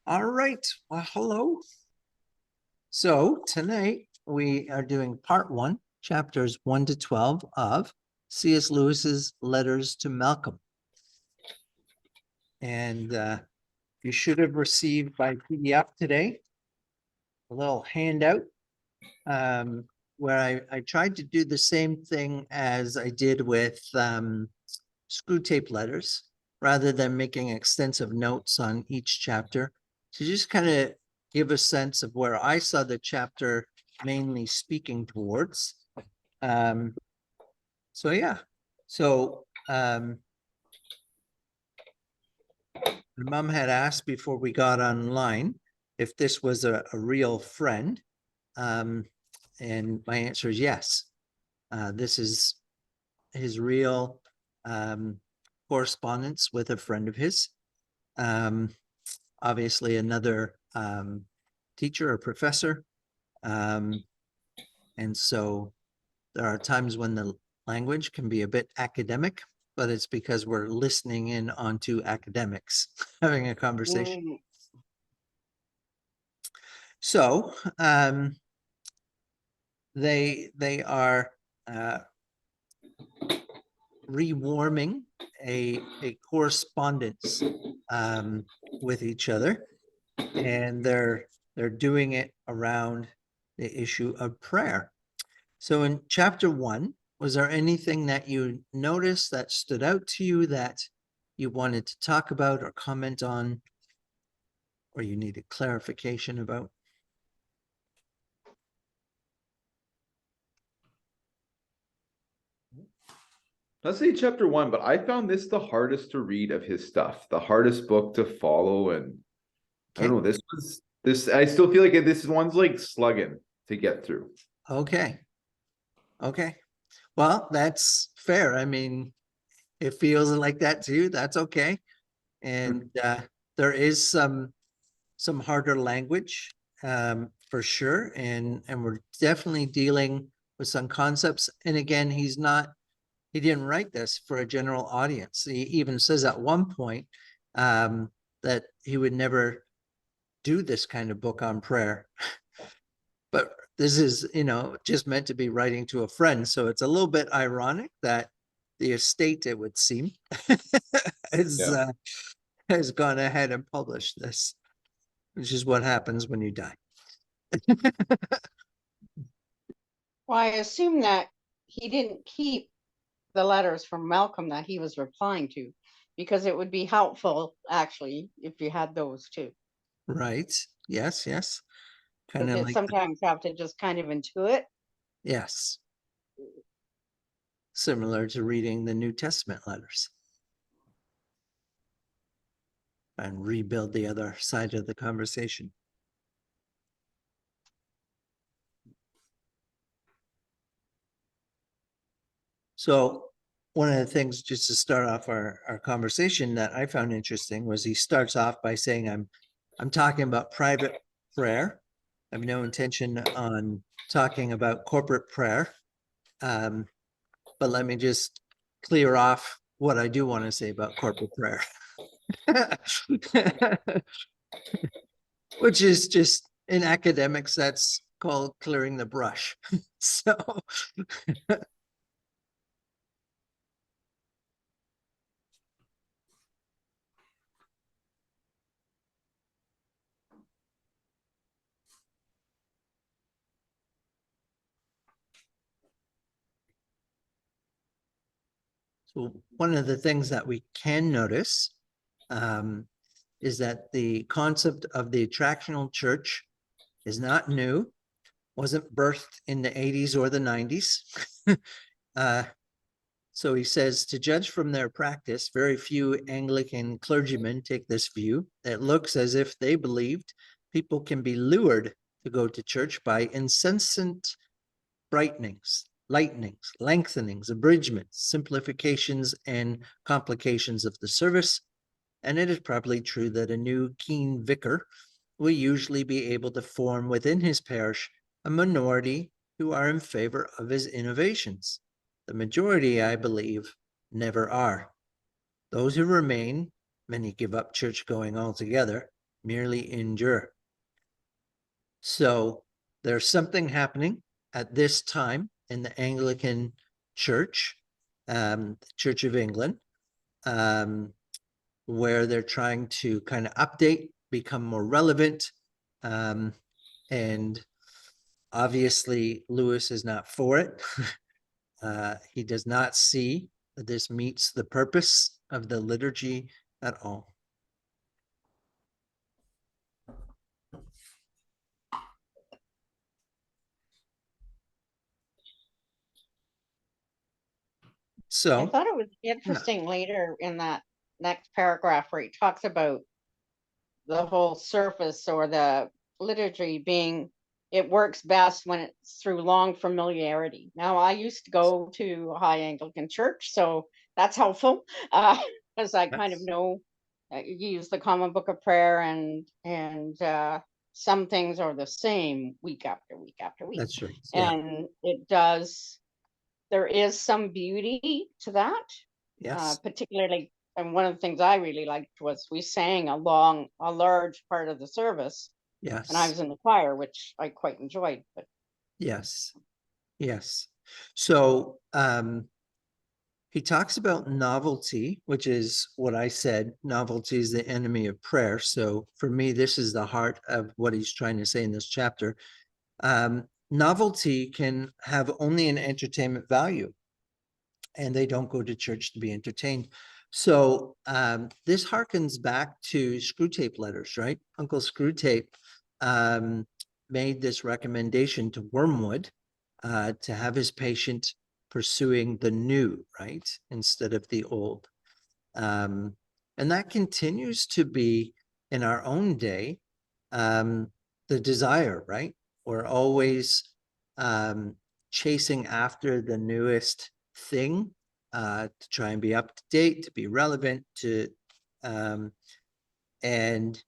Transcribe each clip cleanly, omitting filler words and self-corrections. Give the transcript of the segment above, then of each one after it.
All right. Well, hello. So tonight we are doing part one, chapters 1 to 12 of C.S. Lewis's Letters to Malcolm. And you should have received by PDF today a little handout where I tried to do the same thing as I did with screw tape letters, rather than making extensive notes on each chapter, to just kind of give a sense of where I saw the chapter mainly speaking towards. So yeah, so my mom had asked before we got online if this was a real friend, and my answer is yes. This is his real correspondence with a friend of his. Obviously another teacher or professor. And so there are times when the language can be a bit academic, but it's because we're listening in onto academics having a conversation. So they are rewarming a correspondence with each other, and they're doing it around the issue of prayer. So in chapter 1, was there anything that you noticed that stood out to you that you wanted to talk about or comment on, or you needed clarification about? Let's say chapter 1, but I found this the hardest to read of his stuff, the hardest book to follow. And I don't know, this I still feel like this one's like slugging to get through. Okay. Well, that's fair. I mean, it feels like that to you. That's okay. And there is some harder language for sure. And we're definitely dealing with some concepts. And again, he didn't write this for a general audience. He even says at one point that he would never do this kind of book on prayer. But this is, just meant to be writing to a friend. So it's a little bit ironic that the estate, it would seem, has gone ahead and published this, which is what happens when you die. Well, I assume that he didn't keep the letters from Malcolm that he was replying to, because it would be helpful, actually, if you had those too. Right. Yes. Kind Because of like sometimes you have to just kind of intuit. yes. Similar to reading the New Testament letters and rebuild the other side of the conversation. So one of the things, just to start off our conversation, that I found interesting was he starts off by saying, I'm talking about private prayer. I have no intention on talking about corporate prayer. But let me just clear off what I do want to say about corporate prayer. Which is just, in academics, that's called clearing the brush. So one of the things that we can notice is that the concept of the attractional church is not new, wasn't birthed in the 80s or the 90s. So he says, to judge from their practice, very few Anglican clergymen take this view. It looks as if they believed people can be lured to go to church by incessant brightenings, lightnings, lengthenings, abridgments, simplifications, and complications of the service. And it is probably true that a new keen vicar will usually be able to form within his parish a minority who are in favor of his innovations. The majority, I believe, never are. Those who remain, many give up church going altogether, merely endure. So there's something happening at this time in the Anglican Church, the Church of England, where they're trying to kind of update, become more relevant. And obviously Lewis is not for it. He does not see that this meets the purpose of the liturgy at all. I So, thought it was interesting later in that next paragraph where he talks about the whole surface or the liturgy being, it works best when it's through long familiarity. Now, I used to go to a high Anglican church, so that's helpful, because I kind of yes, know you use the Common Book of Prayer, and some things are the same week after week after week, that's right. Yeah. and it does. There is some beauty to that, Yes. particularly. And one of the things I really liked was we sang a large part of the service, and I Yes. was in the choir, which I quite enjoyed. But Yes. Yes. So, he talks about novelty, which is what I said. Novelty is the enemy of prayer. So for me, this is the heart of what he's trying to say in this chapter. Novelty can have only an entertainment value, and they don't go to church to be entertained. So this harkens back to Screwtape Letters, right? Uncle Screwtape made this recommendation to Wormwood to have his patient pursuing the new, right, instead of the old. And that continues to be in our own day the desire, right? We're always chasing after the newest thing to try and be up to date, to be relevant, and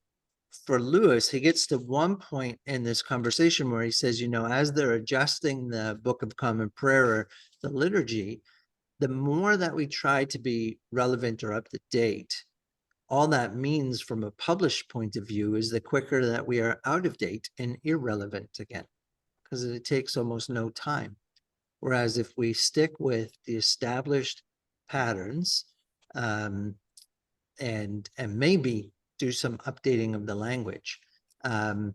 for Lewis, he gets to one point in this conversation where he says, as they're adjusting the Book of Common Prayer or the liturgy, the more that we try to be relevant or up to date, all that means from a published point of view is the quicker that we are out of date and irrelevant again, because it takes almost no time. Whereas if we stick with the established patterns and maybe do some updating of the language, then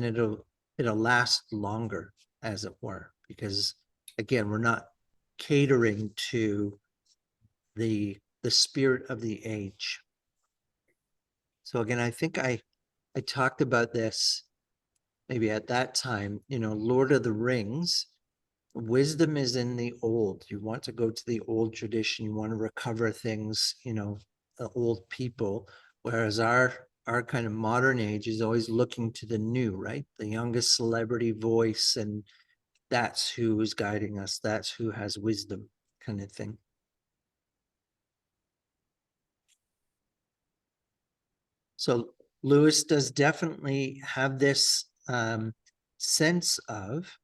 it'll last longer, as it were, because again, we're not catering to the spirit of the age. So again, I think I talked about this maybe at that time, Lord of the Rings, wisdom is in the old. You want to go to the old tradition, you want to recover things, the old people, whereas our kind of modern age is always looking to the new, right? The youngest celebrity voice, and that's who is guiding us, that's who has wisdom, kind of thing. So Lewis does definitely have this sense of,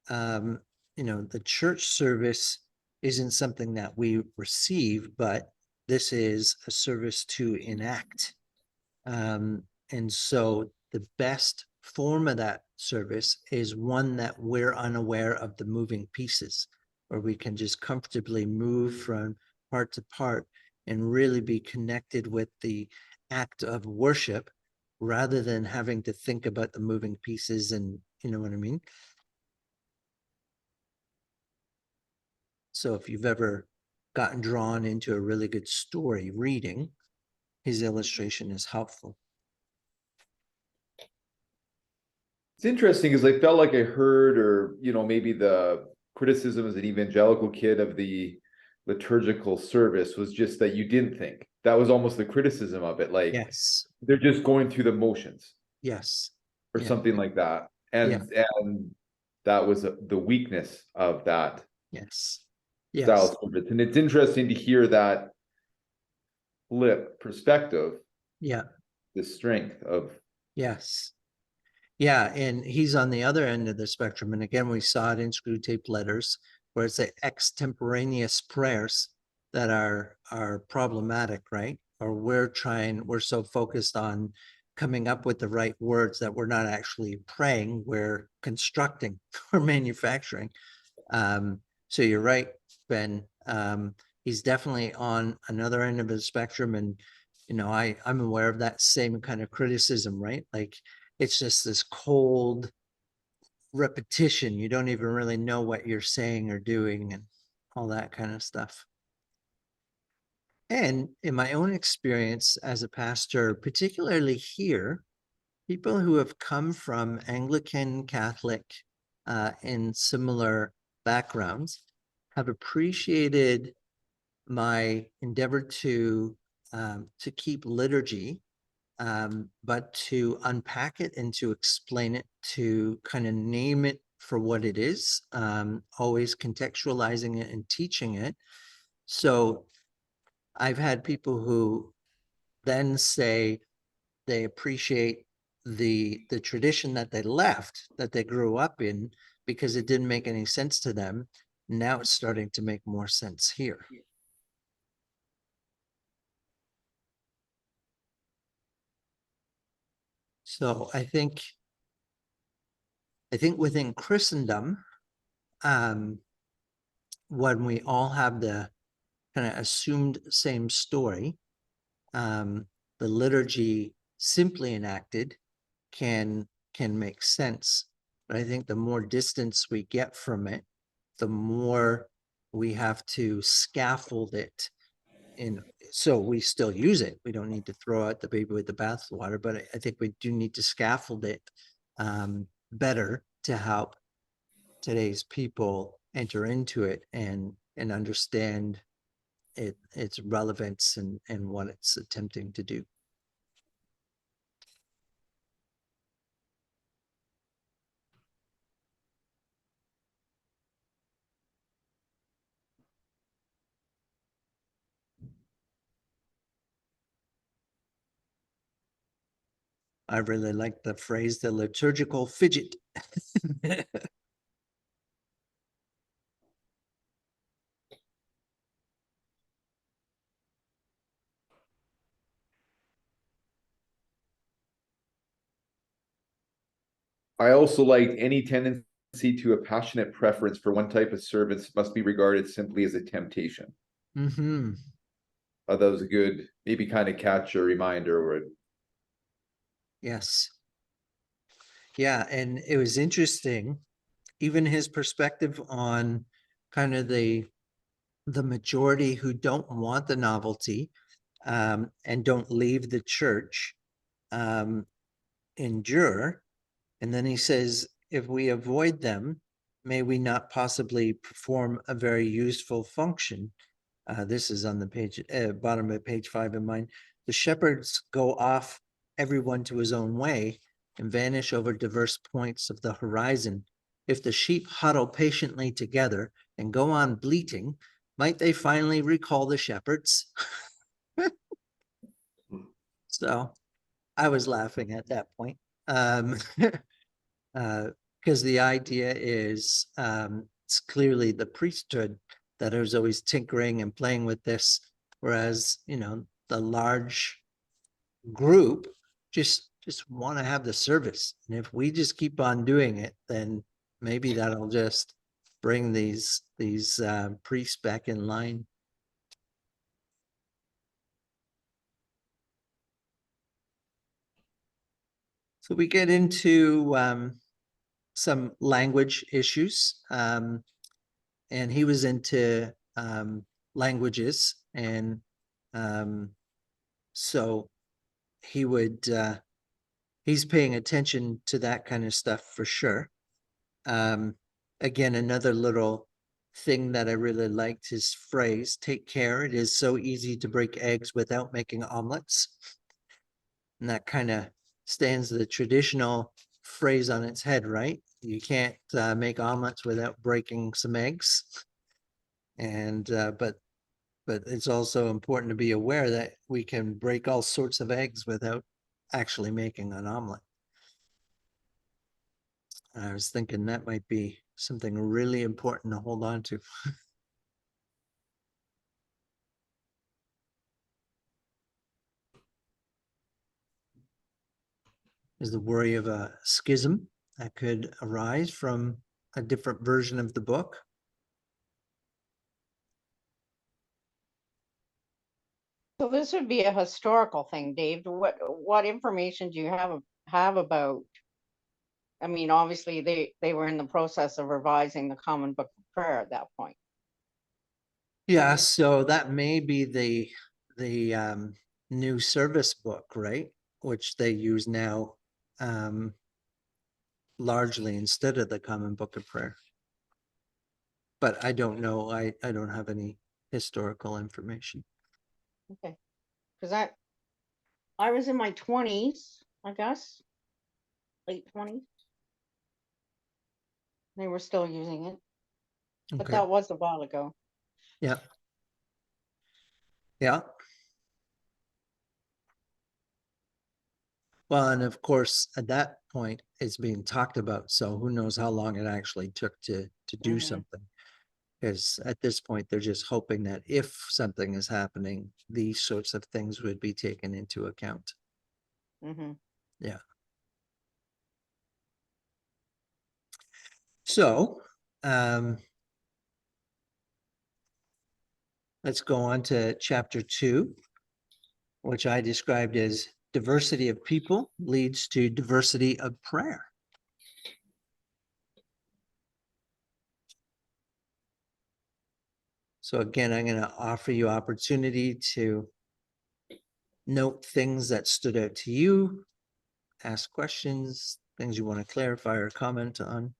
the church service isn't something that we receive, but this is a service to enact. And so the best form of that service is one that we're unaware of the moving pieces, where we can just comfortably move from part to part and really be connected with the act of worship rather than having to think about the moving pieces, and you know what I mean? So if you've ever gotten drawn into a really good story reading, his illustration is helpful. It's interesting because I felt like I heard, or maybe the criticism as an evangelical kid of the liturgical service was just that you didn't think. That was almost the criticism of it. Like Yes. they're just going through the motions Yes. or Yeah. something like that. Yeah. And that was the weakness of that Yes. style Yes. of service. And it's interesting to hear that flip perspective, Yeah. the strength of. Yes. Yeah. And he's on the other end of the spectrum. And again, we saw it in Screwtape Letters, where it's the extemporaneous prayers that are problematic, right? Or we're so focused on coming up with the right words, that we're not actually praying, we're constructing or manufacturing. So you're right, Ben. He's definitely on another end of the spectrum, and I'm aware of that same kind of criticism, right? Like, it's just this cold repetition. You don't even really know what you're saying or doing and all that kind of stuff. And in my own experience as a pastor, particularly here, people who have come from Anglican, Catholic, and similar backgrounds have appreciated my endeavor to keep liturgy, but to unpack it and to explain it, to kind of name it for what it is, always contextualizing it and teaching it. So I've had people who then say they appreciate the tradition that they left, that they grew up in, because it didn't make any sense to them. Now it's starting to make more sense here. So I think within Christendom, when we all have the kind of assumed same story, the liturgy simply enacted can make sense. But I think the more distance we get from it, the more we have to scaffold it in. So we still use it. We don't need to throw out the baby with the bathwater, but I think we do need to scaffold it better to help today's people enter into it and understand its relevance and what it's attempting to do. I really like the phrase, the liturgical fidget. I also liked any tendency to a passionate preference for one type of service must be regarded simply as a temptation. Mm-hmm. That was a good, maybe kind of catch a reminder. Or Yes. Yeah, and it was interesting, even his perspective on kind of the majority who don't want the novelty, and don't leave the church, endure. And then he says, if we avoid them, may we not possibly perform a very useful function. This is on the page, bottom of page 5 in mine. The shepherds go off, everyone to his own way, and vanish over diverse points of the horizon. If the sheep huddle patiently together and go on bleating, might they finally recall the shepherds? So I was laughing at that point. Because the idea is, it's clearly the priesthood that is always tinkering and playing with this, whereas the large group just want to have the service, and if we just keep on doing it, then maybe that'll just bring these priests back in line. So we get into some language issues, and he was into languages, and so he would he's paying attention to that kind of stuff for sure. Again, another little thing that I really liked, his phrase, take care, it is so easy to break eggs without making omelets. And that kind of stands the traditional phrase on its head, right? You can't make omelets without breaking some eggs. And but it's also important to be aware that we can break all sorts of eggs without actually making an omelet. I was thinking that might be something really important to hold on to. is the worry of a schism that could arise from a different version of the book. So this would be a historical thing, Dave. What information do you have about? I mean, obviously they were in the process of revising the Common Book of Prayer at that point. Yeah, so that may be the new service book, right? Which they use now largely instead of the Common Book of Prayer. But I don't know. I don't have any historical information. Okay, because I was in my 20s, I guess, late 20s. They were still using it, but Okay. that was a while ago. Yeah. Yeah. Well, and of course, at that point, it's being talked about. So who knows how long it actually took to do Mhm. something. Because at this point, they're just hoping that if something is happening, these sorts of things would be taken into account. Mm-hmm. Yeah. So, let's go on to chapter 2, which I described as diversity of people leads to diversity of prayer. So again, I'm going to offer you opportunity to note things that stood out to you, ask questions, things you want to clarify or comment on.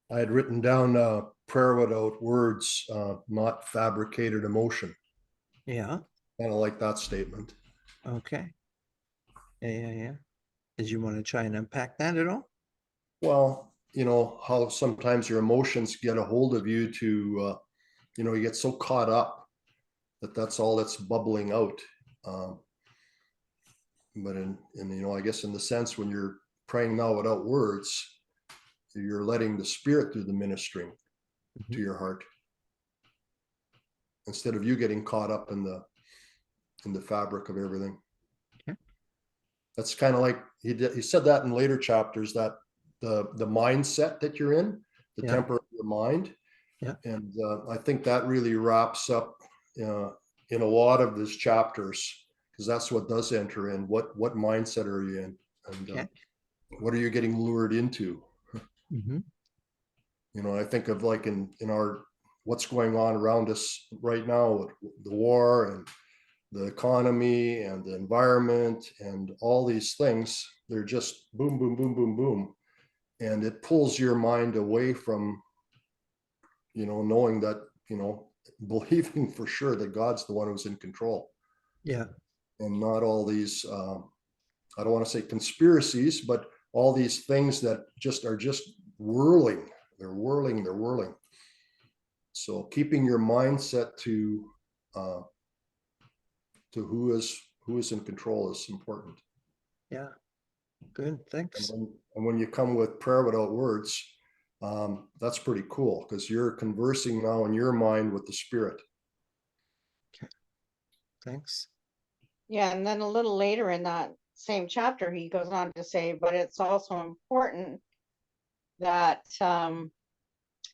I had written down prayer without words, not fabricated emotion. Yeah. Kind of like that statement. Okay. Yeah. Did you want to try and unpack that at all? Well, you know, how sometimes your emotions get a hold of you to, you know, you get so caught up that that's all that's bubbling out. But you know, I guess in the sense when you're praying now without words, you're letting the Spirit do the ministering to your heart instead of you getting caught up in the fabric of everything. Okay. That's kind of like he said that in later chapters, that the mindset that you're in, the Yeah. temper of your mind. Yeah. And I think that really wraps up in a lot of these chapters, because that's what does enter in. What mindset are you in, and Okay. what are you getting lured into? Mm-hmm. You know, I think of like in our what's going on around us right now with the war and the economy and the environment and all these things. They're just boom, boom, boom, boom, boom. And it pulls your mind away from, you know, knowing that, you know, believing for sure that God's the one who's in control, Yeah. and not all these, I don't want to say conspiracies, but all these things that just are just whirling. They're whirling, they're whirling. So keeping your mindset uh, to who is in control is important. Yeah. Good. Thanks. And when you come with prayer without words, that's pretty cool, because you're conversing now in your mind with the Spirit. Okay. Thanks. Yeah, and then a little later in that same chapter, he goes on to say, but it's also important that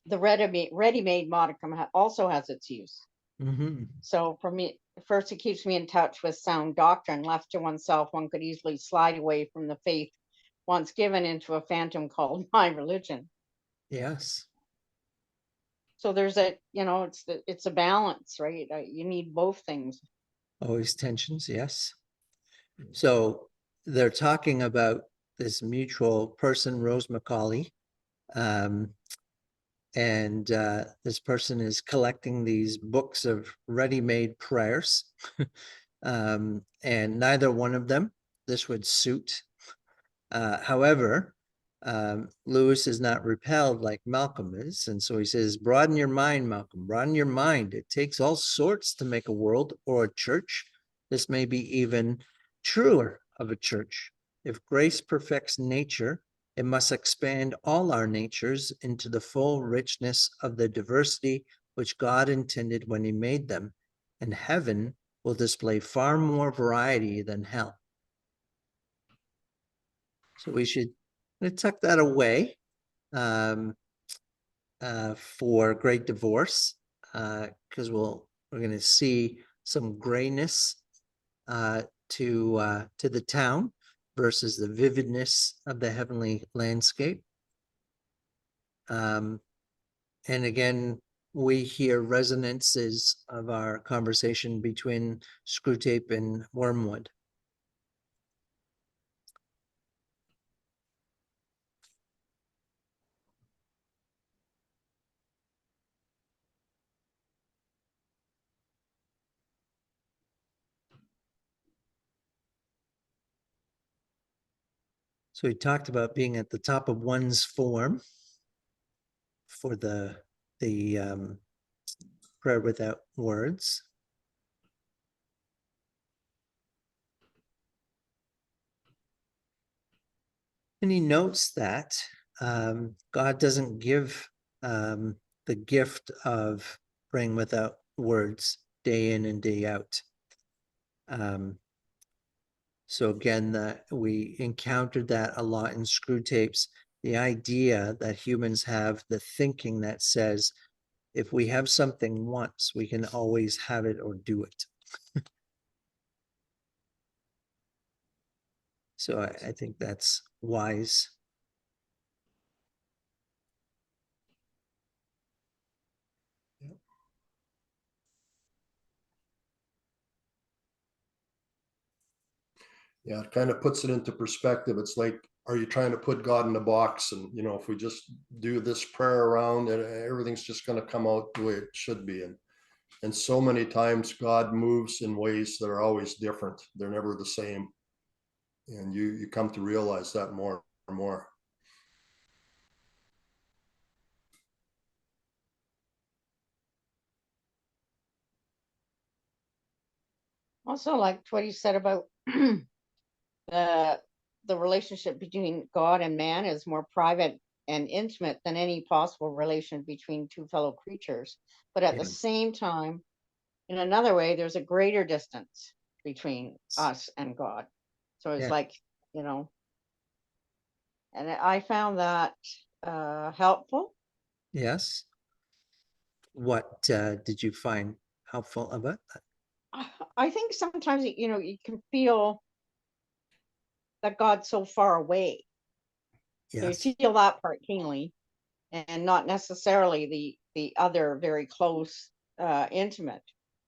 the ready-made modicum also has its use. Mm-hmm. So for me, first, it keeps me in touch with sound doctrine. Left to oneself, one could easily slide away from the faith once given into a phantom called my religion. Yes. So there's a, you know, it's a balance, right? You need both things. Always tensions. Yes. So they're talking about this mutual person, Rose Macaulay. And this person is collecting these books of ready-made prayers. And neither one of them, this would suit. However, Lewis is not repelled like Malcolm is. And so he says, broaden your mind, Malcolm, broaden your mind. It takes all sorts to make a world or a church. This may be even truer of a church. If grace perfects nature, it must expand all our natures into the full richness of the diversity which God intended when he made them. And heaven will display far more variety than hell. So we should tuck that away for Great Divorce, because we're going to see some grayness to the town versus the vividness of the heavenly landscape. And again, we hear resonances of our conversation between Screwtape and Wormwood. So we talked about being at the top of one's form for the prayer without words. And he notes that God doesn't give the gift of praying without words day in and day out. So again, we encountered that a lot in Screwtapes, the idea that humans have the thinking that says, if we have something once, we can always have it or do it. So I think that's wise. Yeah, it kind of puts it into perspective. It's like, are you trying to put God in a box? And, you know, if we just do this prayer around, and everything's just going to come out the way it should be. And so many times God moves in ways that are always different. They're never the same. And you come to realize that more and more. Also liked what he said about the relationship between God and man is more private and intimate than any possible relation between two fellow creatures. But at the Yeah. same time, in another way, there's a greater distance between us and God. So it's Yeah. like, you know, and I found that helpful. Yes. What did you find helpful about that? I think sometimes, you know, you can feel that God's so far away. So Yes. you feel that part keenly, and not necessarily the other very close, intimate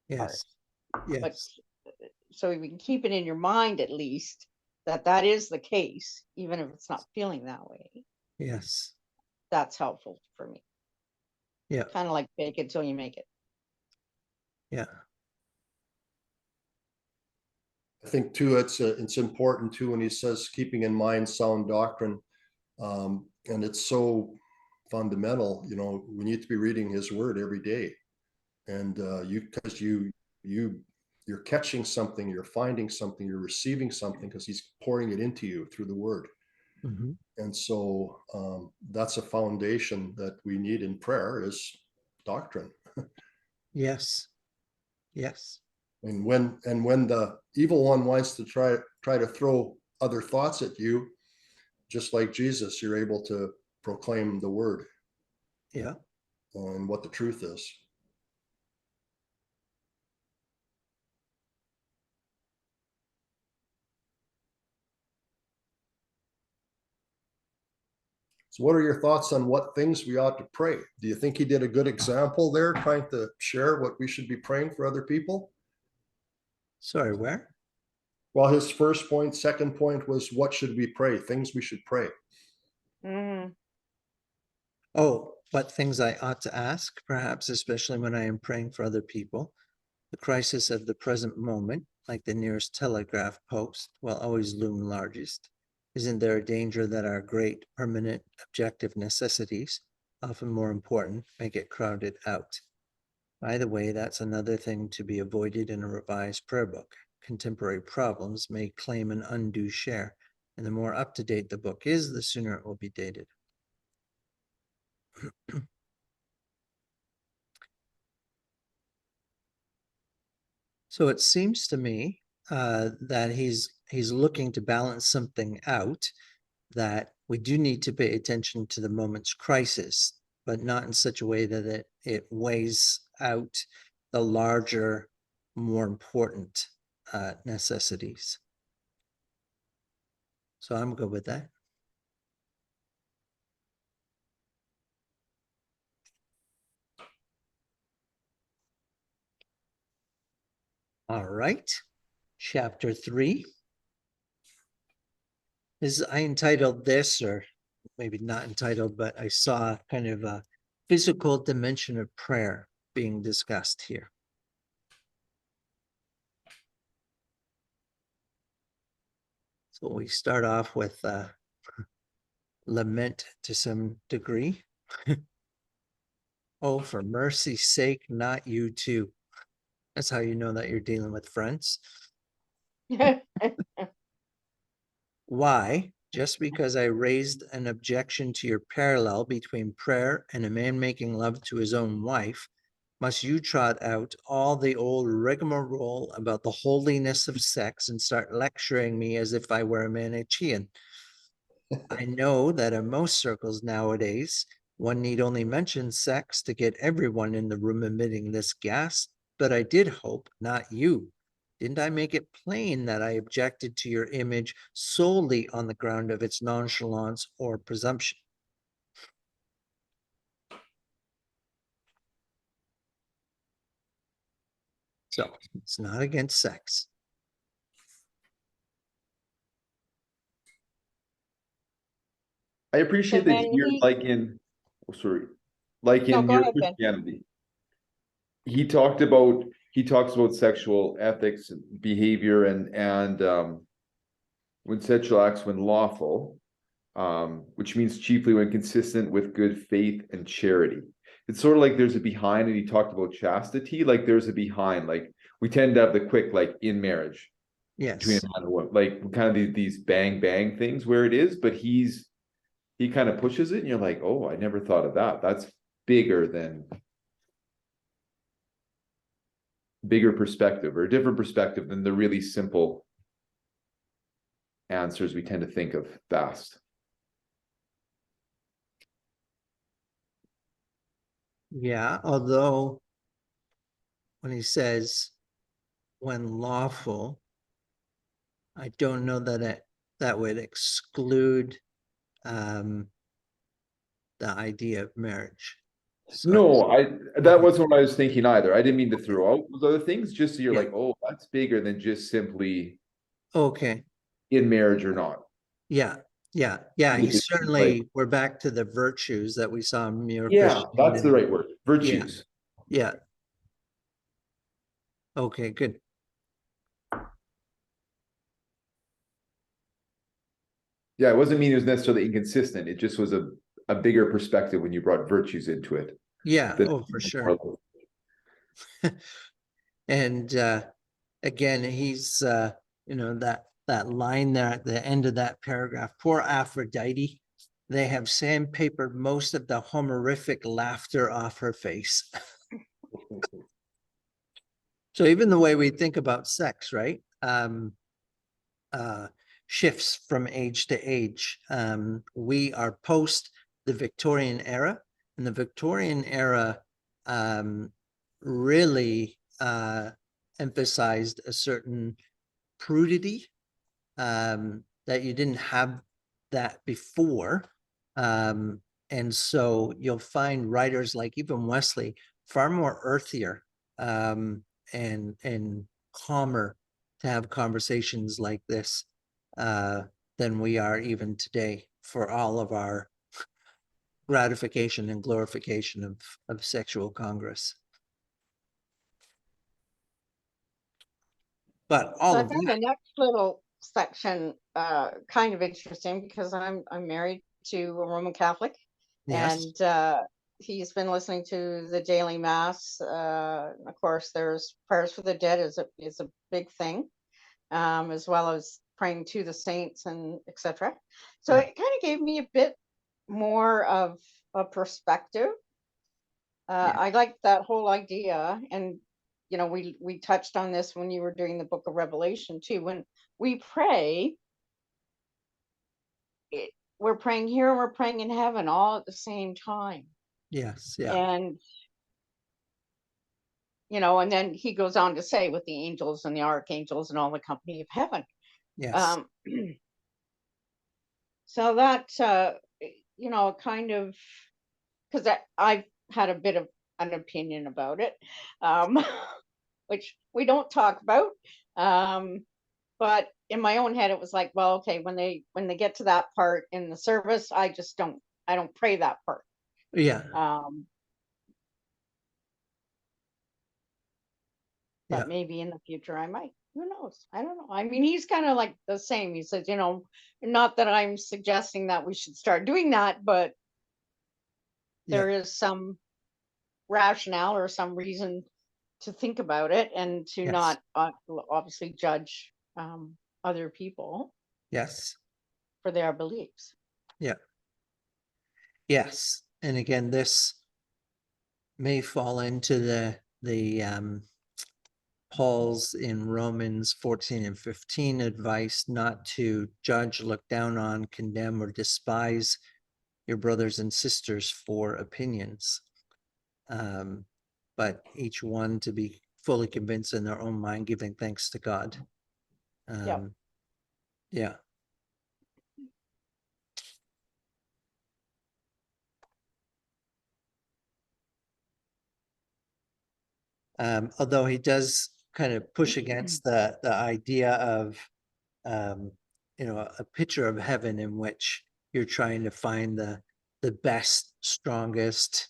part. Yes. But Yes. so if you can keep it in your mind at least that is the case, even if it's not feeling that way, Yes. that's helpful for me. Yeah. Kind of like fake it till you make it. Yeah. I think too, it's important too, when he says keeping in mind sound doctrine. And it's so fundamental, you know, we need to be reading his word every day. And because you're catching something, you're finding something, you're receiving something, because he's pouring it into you through the word. Mm-hmm. And so that's a foundation that we need in prayer, is doctrine. Yes. Yes. And when the evil one wants to try to throw other thoughts at you, just like Jesus, you're able to proclaim the word Yeah. and what the truth is. So what are your thoughts on what things we ought to pray? Do you think he did a good example there, trying to share what we should be praying for other people? Sorry, where? Well, his first point, second point was, what should we pray? Things we should pray. Mm-hmm. Oh, what things I ought to ask, perhaps, especially when I am praying for other people. The crisis of the present moment, like the nearest telegraph post, will always loom largest. Isn't there a danger that our great permanent objective necessities, often more important, may get crowded out? By the way, that's another thing to be avoided in a revised prayer book. Contemporary problems may claim an undue share, and the more up-to-date the book is, the sooner it will be dated. So it seems to me that he's looking to balance something out, that we do need to pay attention to the moment's crisis, but not in such a way that it weighs out the larger, more important necessities. So I'm good with that. All right, chapter 3. I entitled this, or maybe not entitled, but I saw kind of a physical dimension of prayer being discussed here. So we start off with lament to some degree. Oh, for mercy's sake, not you too. That's how you know that you're dealing with friends. Why? Just because I raised an objection to your parallel between prayer and a man making love to his own wife, must you trot out all the old rigmarole about the holiness of sex and start lecturing me as if I were a Manichaean? I know that in most circles nowadays, one need only mention sex to get everyone in the room emitting this gas, but I did hope not you. Didn't I make it plain that I objected to your image solely on the ground of its nonchalance or presumption? So it's not against sex. I appreciate So that then here, he- like in, oh, sorry, like No, in go your ahead, Ben. Christianity, he talks about sexual ethics, behavior, and when sexual acts when lawful, which means chiefly when consistent with good faith and charity. It's sort of like there's a behind, and he talked about chastity, like there's a behind, like we tend to have the quick, like in marriage between a Yes. man and a woman, like kind of these bang bang things where it is, but he kind of pushes it, and you're like, oh, I never thought of that. That's bigger perspective, or a different perspective than the really simple answers we tend to think of fast. Yeah, although when he says when lawful, I don't know that that would exclude the idea of marriage. So No, that okay. wasn't what I was thinking either. I didn't mean to throw out those other things, just so you're Yeah. like, oh, that's bigger than just simply Okay. in marriage or not. Yeah. Yeah. He's certainly, we're back to the virtues that we saw in mere Yeah, that's the Christianity. right word. Virtues. Yeah. Okay, good. Yeah, it wasn't mean it was necessarily inconsistent. It just was a bigger perspective when you brought virtues into it. Yeah, for sure. And again, he's that line there at the end of that paragraph, poor Aphrodite, they have sandpapered most of the Homerific laughter off her face. So even the way we think about sex, right? Shifts from age to age. We are post the Victorian era, and the Victorian era really emphasized a certain prudity that you didn't have that before. And so you'll find writers like even Wesley far more earthier and calmer to have conversations like this than we are even today, for all of our gratification and glorification of sexual congress. But all So I of think that, the next little section kind of interesting because I'm married to a Roman Catholic, Yes, and he's been listening to the daily mass. Of course, there's prayers for the dead is a big thing, as well as praying to the saints and etc. So Right. it kind of gave me a bit more of a perspective. Yeah. I like that whole idea, and we touched on this when you were doing the Book of Revelation too. When we pray, we're praying here and we're praying in heaven all at the same time. Yes, yeah, And and then he goes on to say, with the angels and the archangels and all the company of heaven. yes, Um, so that kind of, because I've had a bit of an opinion about it, um, which we don't talk about. But in my own head, it was like, well, okay, when they get to that part in the service, I don't pray that part. yeah, Um, yeah, but maybe in the future I might. Who knows? I don't know. I mean, he's kind of like the same. He says, not that I'm suggesting that we should start doing that, but yeah, there is some rationale or some reason to think about it and to yes, not obviously judge other people yes, for their beliefs. yeah, yes. And again, this may fall into the Paul's in Romans 14 and 15 advice not to judge, look down on, condemn, or despise your brothers and sisters for opinions. But each one to be fully convinced in their own mind, giving thanks to God. Yep. Yeah. Although he does kind of push against the idea of a picture of heaven in which you're trying to find the best, strongest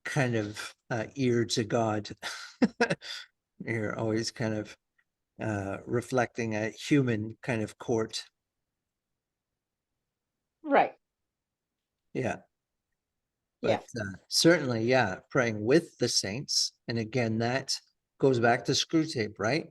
kind of ear to God. You're always kind of reflecting a human kind of court. Right. Yeah. Yeah. But certainly, yeah, praying with the saints. And again, that goes back to screw tape, right?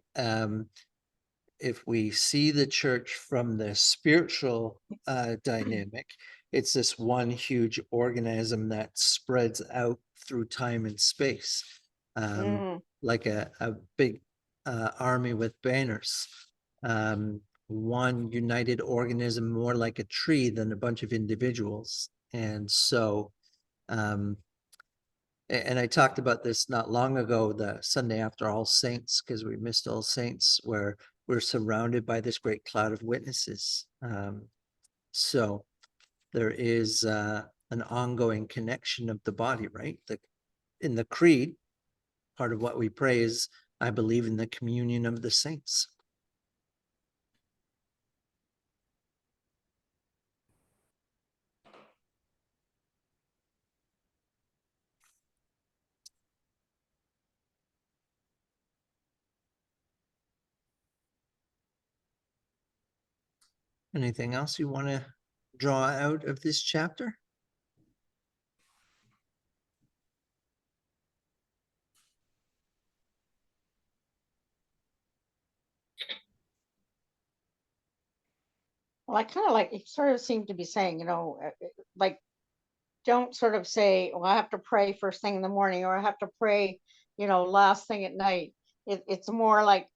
If we see the church from the spiritual dynamic, it's this one huge organism that spreads out through time and space, Mm, like a big army with banners. One united organism, more like a tree than a bunch of individuals. And so, and I talked about this not long ago, the Sunday after All Saints, because we missed All Saints, where we're surrounded by this great cloud of witnesses. So there is an ongoing connection of the body, right? In the creed, part of what we pray is, I believe in the communion of the saints. Anything else you want to draw out of this chapter? well, I kind of like it sort of seemed to be saying, like, don't sort of say, well, I have to pray first thing in the morning, or I have to pray, last thing at night. It's more like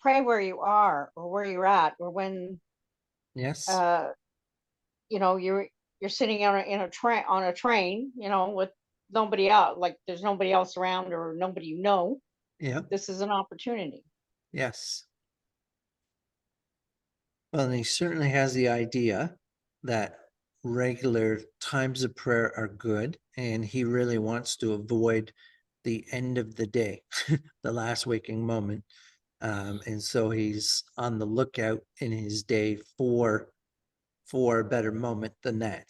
pray where you are or where you're at, or when Yes. uh you're sitting in a train on a train, with nobody out, like there's nobody else around or nobody Yeah. this is an opportunity. Yes. Well, and he certainly has the idea that regular times of prayer are good, and he really wants to avoid the end of the day, the last waking moment. And so he's on the lookout in his day for a better moment than that.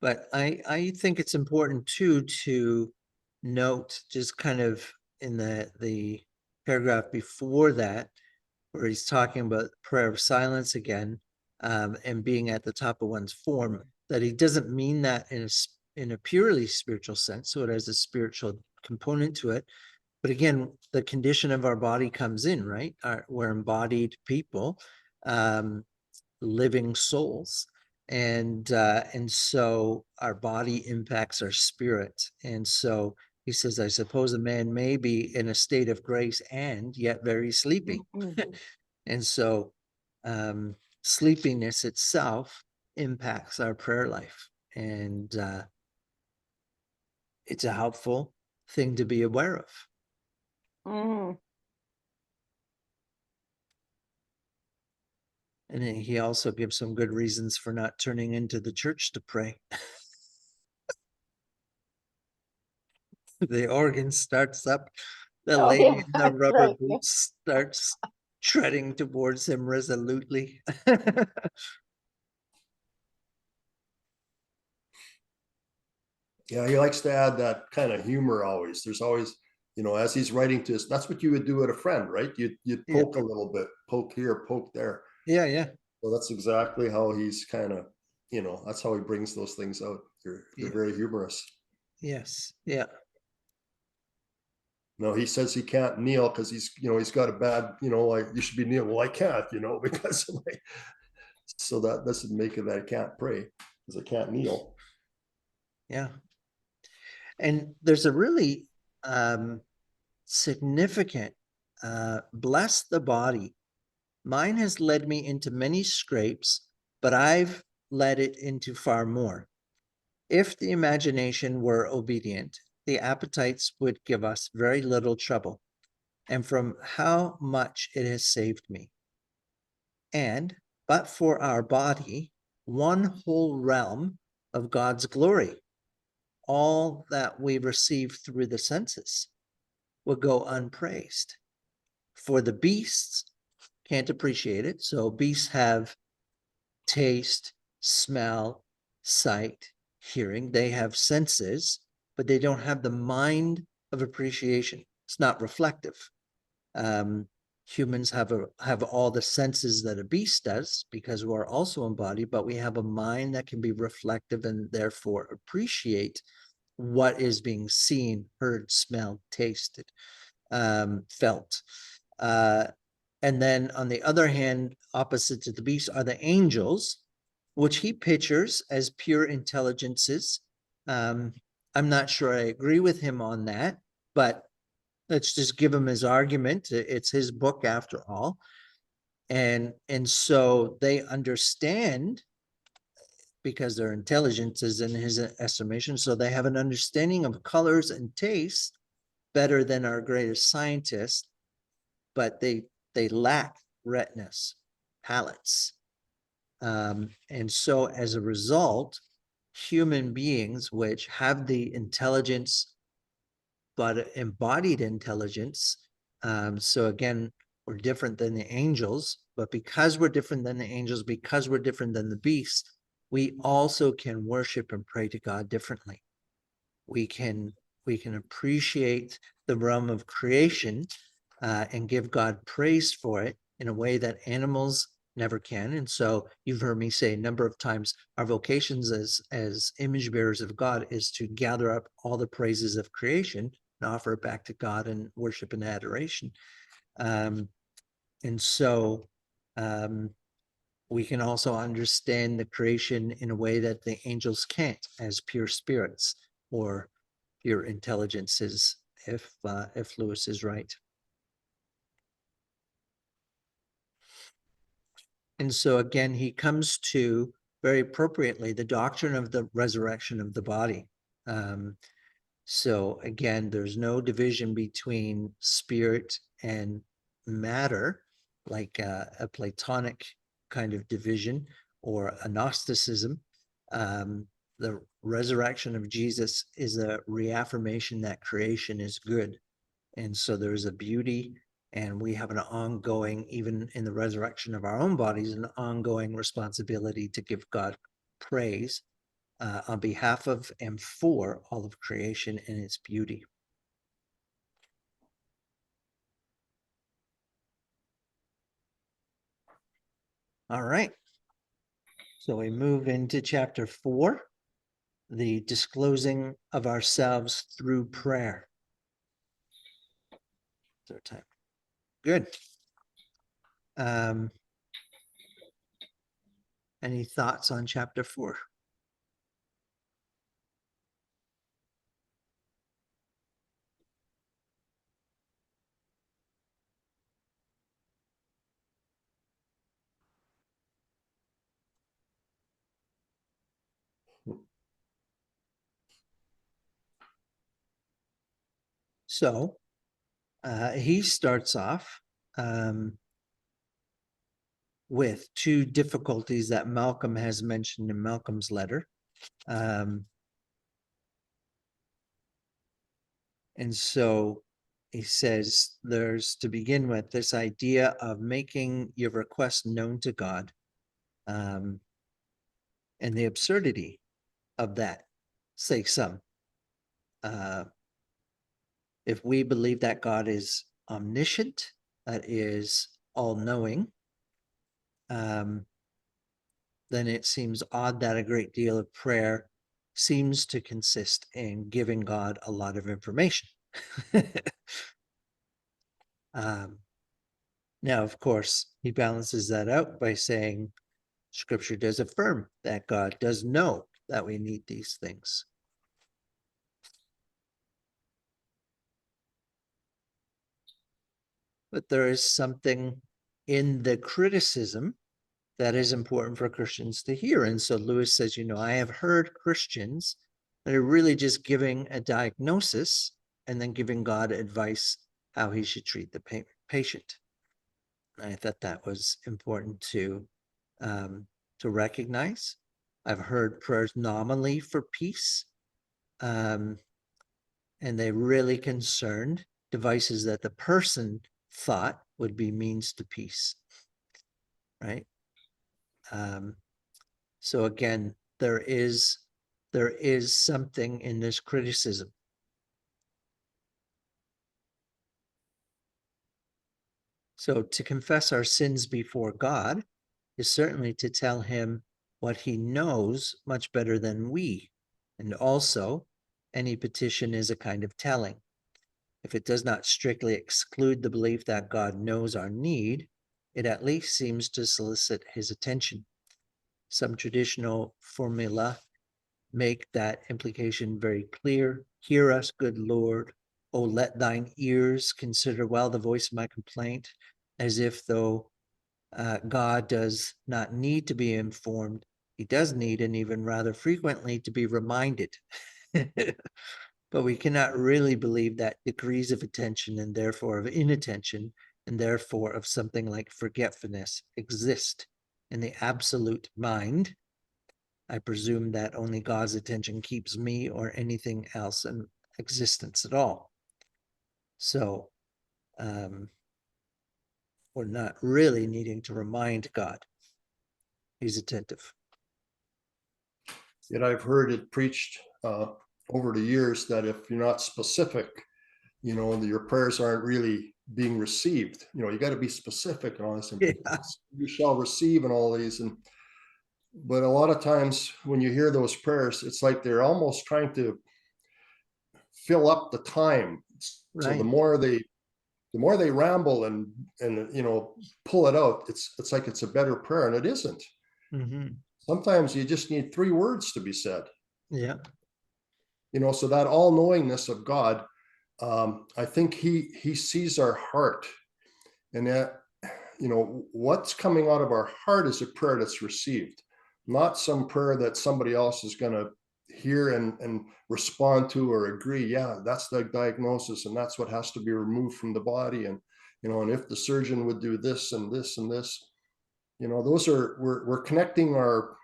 But I think it's important too to note, just kind of in the paragraph before that, where he's talking about prayer of silence again, and being at the top of one's form, that he doesn't mean that in a purely spiritual sense. So it has a spiritual component to it. But again, the condition of our body comes in, right? We're embodied people, living souls. And so our body impacts our spirit. And so he says, I suppose a man may be in a state of grace and yet very sleepy. And so sleepiness itself impacts our prayer life. And it's a helpful thing to be aware of. Mm. And then he also gives some good reasons for not turning into the church to pray. The organ starts up, the Oh, lady yeah, in the that's rubber right. boots starts treading towards him resolutely. Yeah, he likes to add that kind of humor always. There's always, as he's writing to us, that's what you would do with a friend, right? You'd Yeah. poke a little bit, poke here, poke there. Yeah. So that's exactly how he's kind of, that's how he brings those things out. They're Yeah. very humorous. Yes. Yeah. No, he says he can't kneel because he's got a bad, like you should be kneeling. Well, I can't, because of so that doesn't make it that I can't pray because I can't kneel. Yeah. And there's a really significant bless the body. Mine has led me into many scrapes, but I've led it into far more. If the imagination were obedient, the appetites would give us very little trouble, and from how much it has saved me. And, but for our body, one whole realm of God's glory, all that we receive through the senses, would go unpraised. For the beasts can't appreciate it. So beasts have taste, smell, sight, hearing. They have senses, but they don't have the mind of appreciation. It's not reflective. Humans have all the senses that a beast does because we're also embodied, but we have a mind that can be reflective and therefore appreciate what is being seen, heard, smelled, tasted, felt. And then on the other hand, opposite to the beast are the angels, which he pictures as pure intelligences. I'm not sure I agree with him on that, but let's just give him his argument. It's his book after all. And so they understand because their intelligence is in his estimation. So they have an understanding of colors and taste better than our greatest scientists, but they lack retinas, palates. And so as a result, human beings which have the intelligence, but embodied intelligence. So again, we're different than the angels, but because we're different than the angels, because we're different than the beasts, we also can worship and pray to God differently. We can appreciate the realm of creation and give God praise for it in a way that animals never can. And so you've heard me say a number of times, our vocations as image bearers of God is to gather up all the praises of creation and offer it back to God in worship and adoration. And so we can also understand the creation in a way that the angels can't, as pure spirits or pure intelligences, if Lewis is right. And so again, he comes to very appropriately the doctrine of the resurrection of the body. So again, there's no division between spirit and matter, like a Platonic kind of division or a Gnosticism. The resurrection of Jesus is a reaffirmation that creation is good. And so there's a beauty, and we have an ongoing, even in the resurrection of our own bodies, an ongoing responsibility to give God praise on behalf of and for all of creation and its beauty. All right. So we move into chapter 4, the disclosing of ourselves through prayer. Third time. Good. Any thoughts on chapter 4? So he starts off with two difficulties that Malcolm has mentioned in Malcolm's letter. And so he says there's, to begin with, this idea of making your request known to God, and the absurdity of that, say some. If we believe that God is omniscient, that is all-knowing, then it seems odd that a great deal of prayer seems to consist in giving God a lot of information. Now, of course, he balances that out by saying Scripture does affirm that God does know that we need these things. But there is something in the criticism that is important for Christians to hear. And so Lewis says, I have heard Christians that are really just giving a diagnosis and then giving God advice how he should treat the patient. I thought that was important to recognize. I've heard prayers nominally for peace, and they really concerned devices that the person thought would be means to peace, right? So again, there is something in this criticism. So to confess our sins before God is certainly to tell him what he knows much better than we. And also, any petition is a kind of telling. If it does not strictly exclude the belief that God knows our need, it at least seems to solicit his attention. Some traditional formula make that implication very clear. Hear us, good Lord. Oh, let thine ears consider well the voice of my complaint, as if though God does not need to be informed, he does need, and even rather frequently, to be reminded. But we cannot really believe that degrees of attention and therefore of inattention and therefore of something like forgetfulness exist in the absolute mind. I presume that only God's attention keeps me or anything else in existence at all. So we're not really needing to remind God. He's attentive. Yet I've heard it preached over the years that if you're not specific, your prayers aren't really being received. You got to be specific and all this. And Yeah. you shall receive and all these. But a lot of times when you hear those prayers, it's like they're almost trying to fill up the time. So Right. the more they ramble and pull it out, it's like it's a better prayer, and it isn't. Mm-hmm. Sometimes you just need 3 words to be said. Yeah. So that all-knowingness of God, I think he sees our heart, and that what's coming out of our heart is a prayer that's received, not some prayer that somebody else is going to hear and respond to or agree. Yeah, that's the diagnosis, and that's what has to be removed from the body, and and if the surgeon would do this and this and this, those are we're connecting our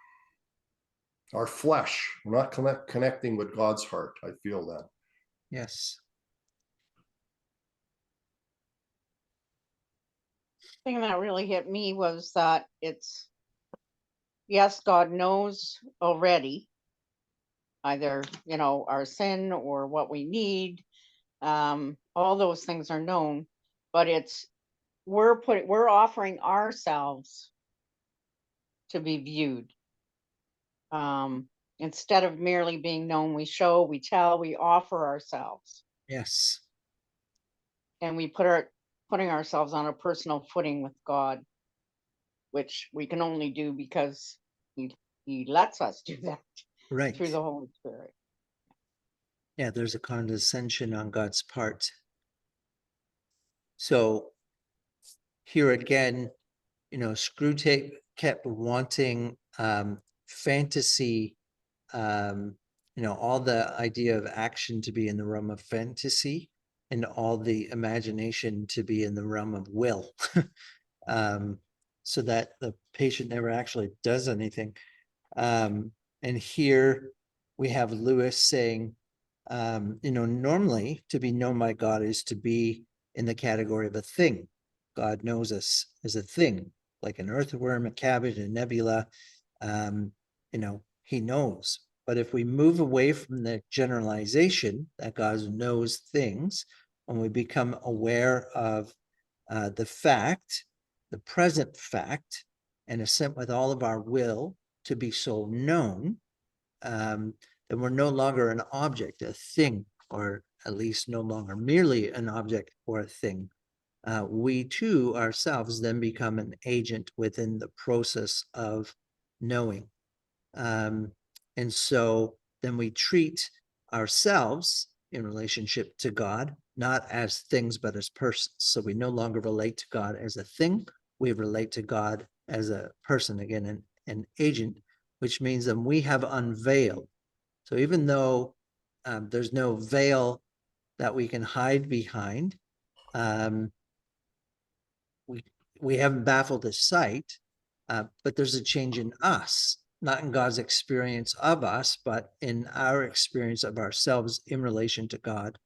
flesh. We're not connecting with God's heart. I feel that. Yes. Thing that really hit me was that it's, yes, God knows already either, our sin or what we need. All those things are known, but it's, we're offering ourselves to be viewed. Instead of merely being known, we show, we tell, we offer ourselves, Yes. and we putting ourselves on a personal footing with God, which we can only do because he lets us do that Right. through the Holy Spirit. Yeah, there's a condescension on God's part. So here again, Screwtape kept wanting fantasy, all the idea of action to be in the realm of fantasy and all the imagination to be in the realm of will. So that the patient never actually does anything. And here we have Lewis saying, normally to be known by God is to be in the category of a thing. God knows us as a thing, like an earthworm, a cabbage, a nebula. He knows. But if we move away from the generalization that God knows things, when we become aware of the fact, the present fact, and assent with all of our will to be so known, then we're no longer an object, a thing, or at least no longer merely an object or a thing. We too ourselves then become an agent within the process of knowing. And so then we treat ourselves in relationship to God, not as things, but as persons. So we no longer relate to God as a thing. We relate to God as a person, again, an agent, which means that we have unveiled. So even though there's no veil that we can hide behind, we haven't baffled his sight, but there's a change in us, not in God's experience of us, but in our experience of ourselves in relation to God,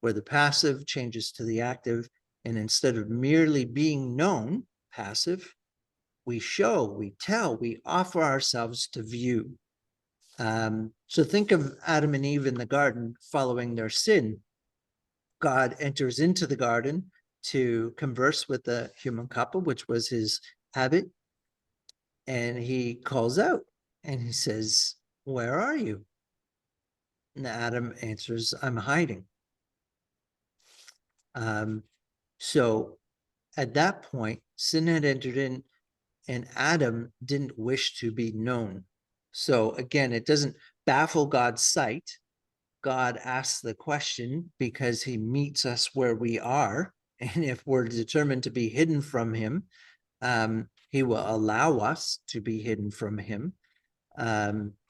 where the passive changes to the active. And instead of merely being known, passive, we show, we tell, we offer ourselves to view. So think of Adam and Eve in the garden following their sin. God enters into the garden to converse with the human couple, which was his habit. And he calls out and he says, "Where are you?" And Adam answers, "I'm hiding." So at that point, sin had entered in, and Adam didn't wish to be known. So again, it doesn't baffle God's sight. God asks the question because he meets us where we are. And if we're determined to be hidden from him, he will allow us to be hidden from him,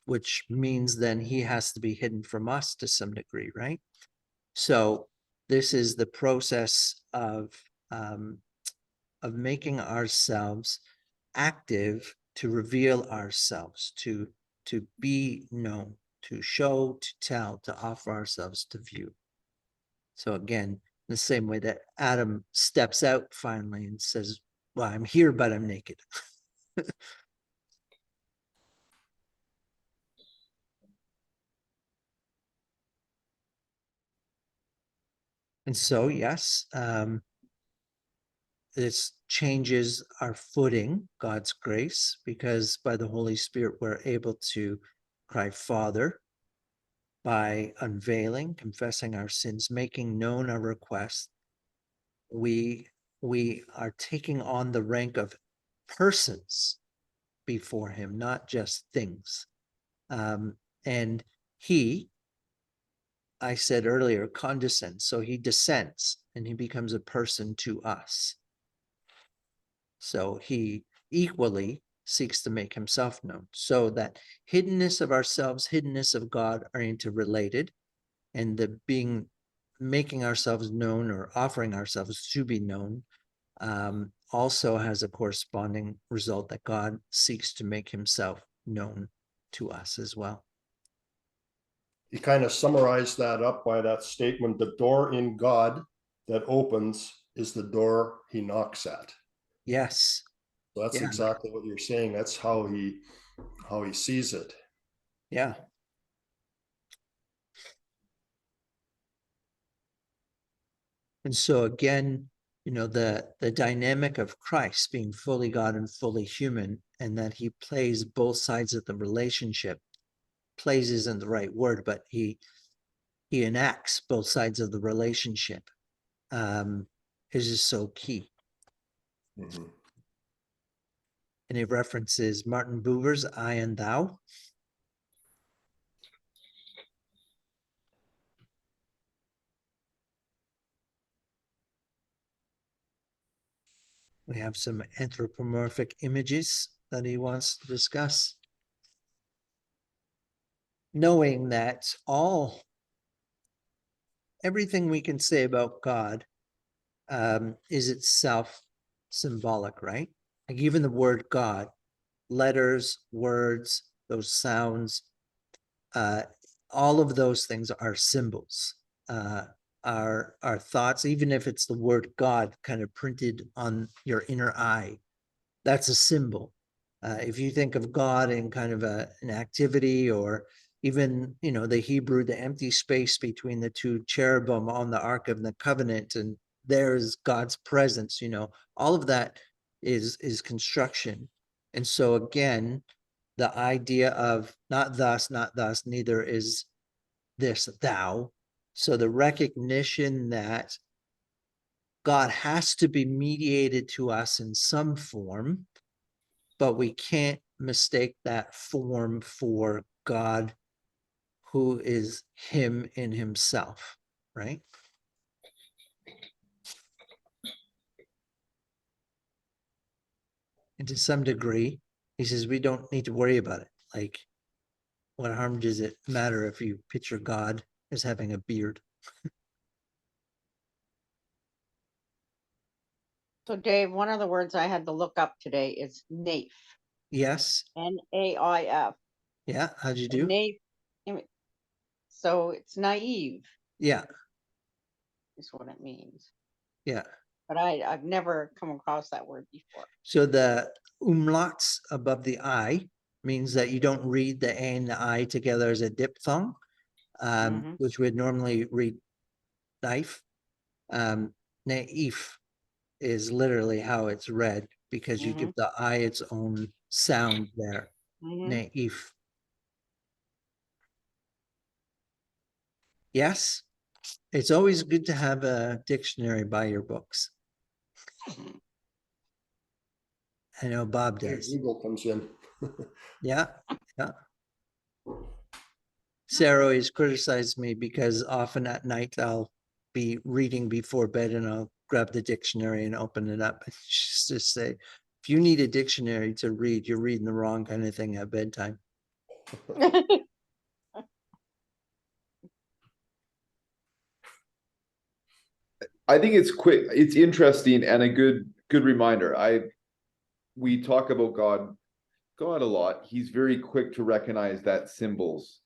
which means then he has to be hidden from us to some degree, right? So this is the process of making ourselves active to reveal ourselves, to be known, to show, to tell, to offer ourselves to view. So again, the same way that Adam steps out finally and says, "Well, I'm here, but I'm naked." And so, yes, this changes our footing, God's grace, because by the Holy Spirit, we're able to cry, "Father," by unveiling, confessing our sins, making known our requests. We are taking on the rank of persons before him, not just things. And he, I said earlier, condescends. So he descends and he becomes a person to us. So he equally seeks to make himself known, so that hiddenness of ourselves, hiddenness of God are interrelated, and the making ourselves known or offering ourselves to be known also has a corresponding result that God seeks to make himself known to us as well. He kind of summarized that up by that statement: the door in God that opens is the door he knocks at. Yes. So that's Yeah. exactly what you're saying. That's how he sees it. Yeah. And so again, the dynamic of Christ being fully God and fully human and that he plays both sides of the relationship. Plays isn't the right word, but he enacts both sides of the relationship. Is just so key. Mhm. And it references Martin Buber's I and Thou. We have some anthropomorphic images that he wants to discuss. Knowing that everything we can say about God is itself symbolic, right? Like even the word God, letters, words, those sounds, all of those things are symbols. Our thoughts, even if it's the word God kind of printed on your inner eye, that's a symbol. If you think of God in kind of an activity, or even, the Hebrew, the empty space between the two cherubim on the Ark of the Covenant, and there's God's presence, all of that is construction. And so again, the idea of not thus, neither is this thou. So the recognition that God has to be mediated to us in some form, but we can't mistake that form for God, who is him in himself, right? And to some degree, he says we don't need to worry about it. Like, what harm does it matter if you picture God as having a beard? So Dave, one of the words I had to look up today is naif, Yes. Naif. Yeah. How'd you And do? naif, so it's naive Yeah. is what it means. Yeah. But I've never come across that word before. So the umlauts above the I means that you don't read the A and the I together as a diphthong, Mhm. which would normally read knife. Naif is literally how it's read, because you give Mhm. the I its own sound there. Mhm. Naif. Yes, it's always good to have a dictionary by your books. I know Bob Here does. Google comes in. Yeah, yeah. Sarah always criticized me because often at night I'll be reading before bed and I'll grab the dictionary and open it up. She's just say, if you need a dictionary to read, you're reading the wrong kind of thing at bedtime. I think it's quick, it's interesting and a good reminder. We talk about God a lot. He's very quick to recognize that symbols.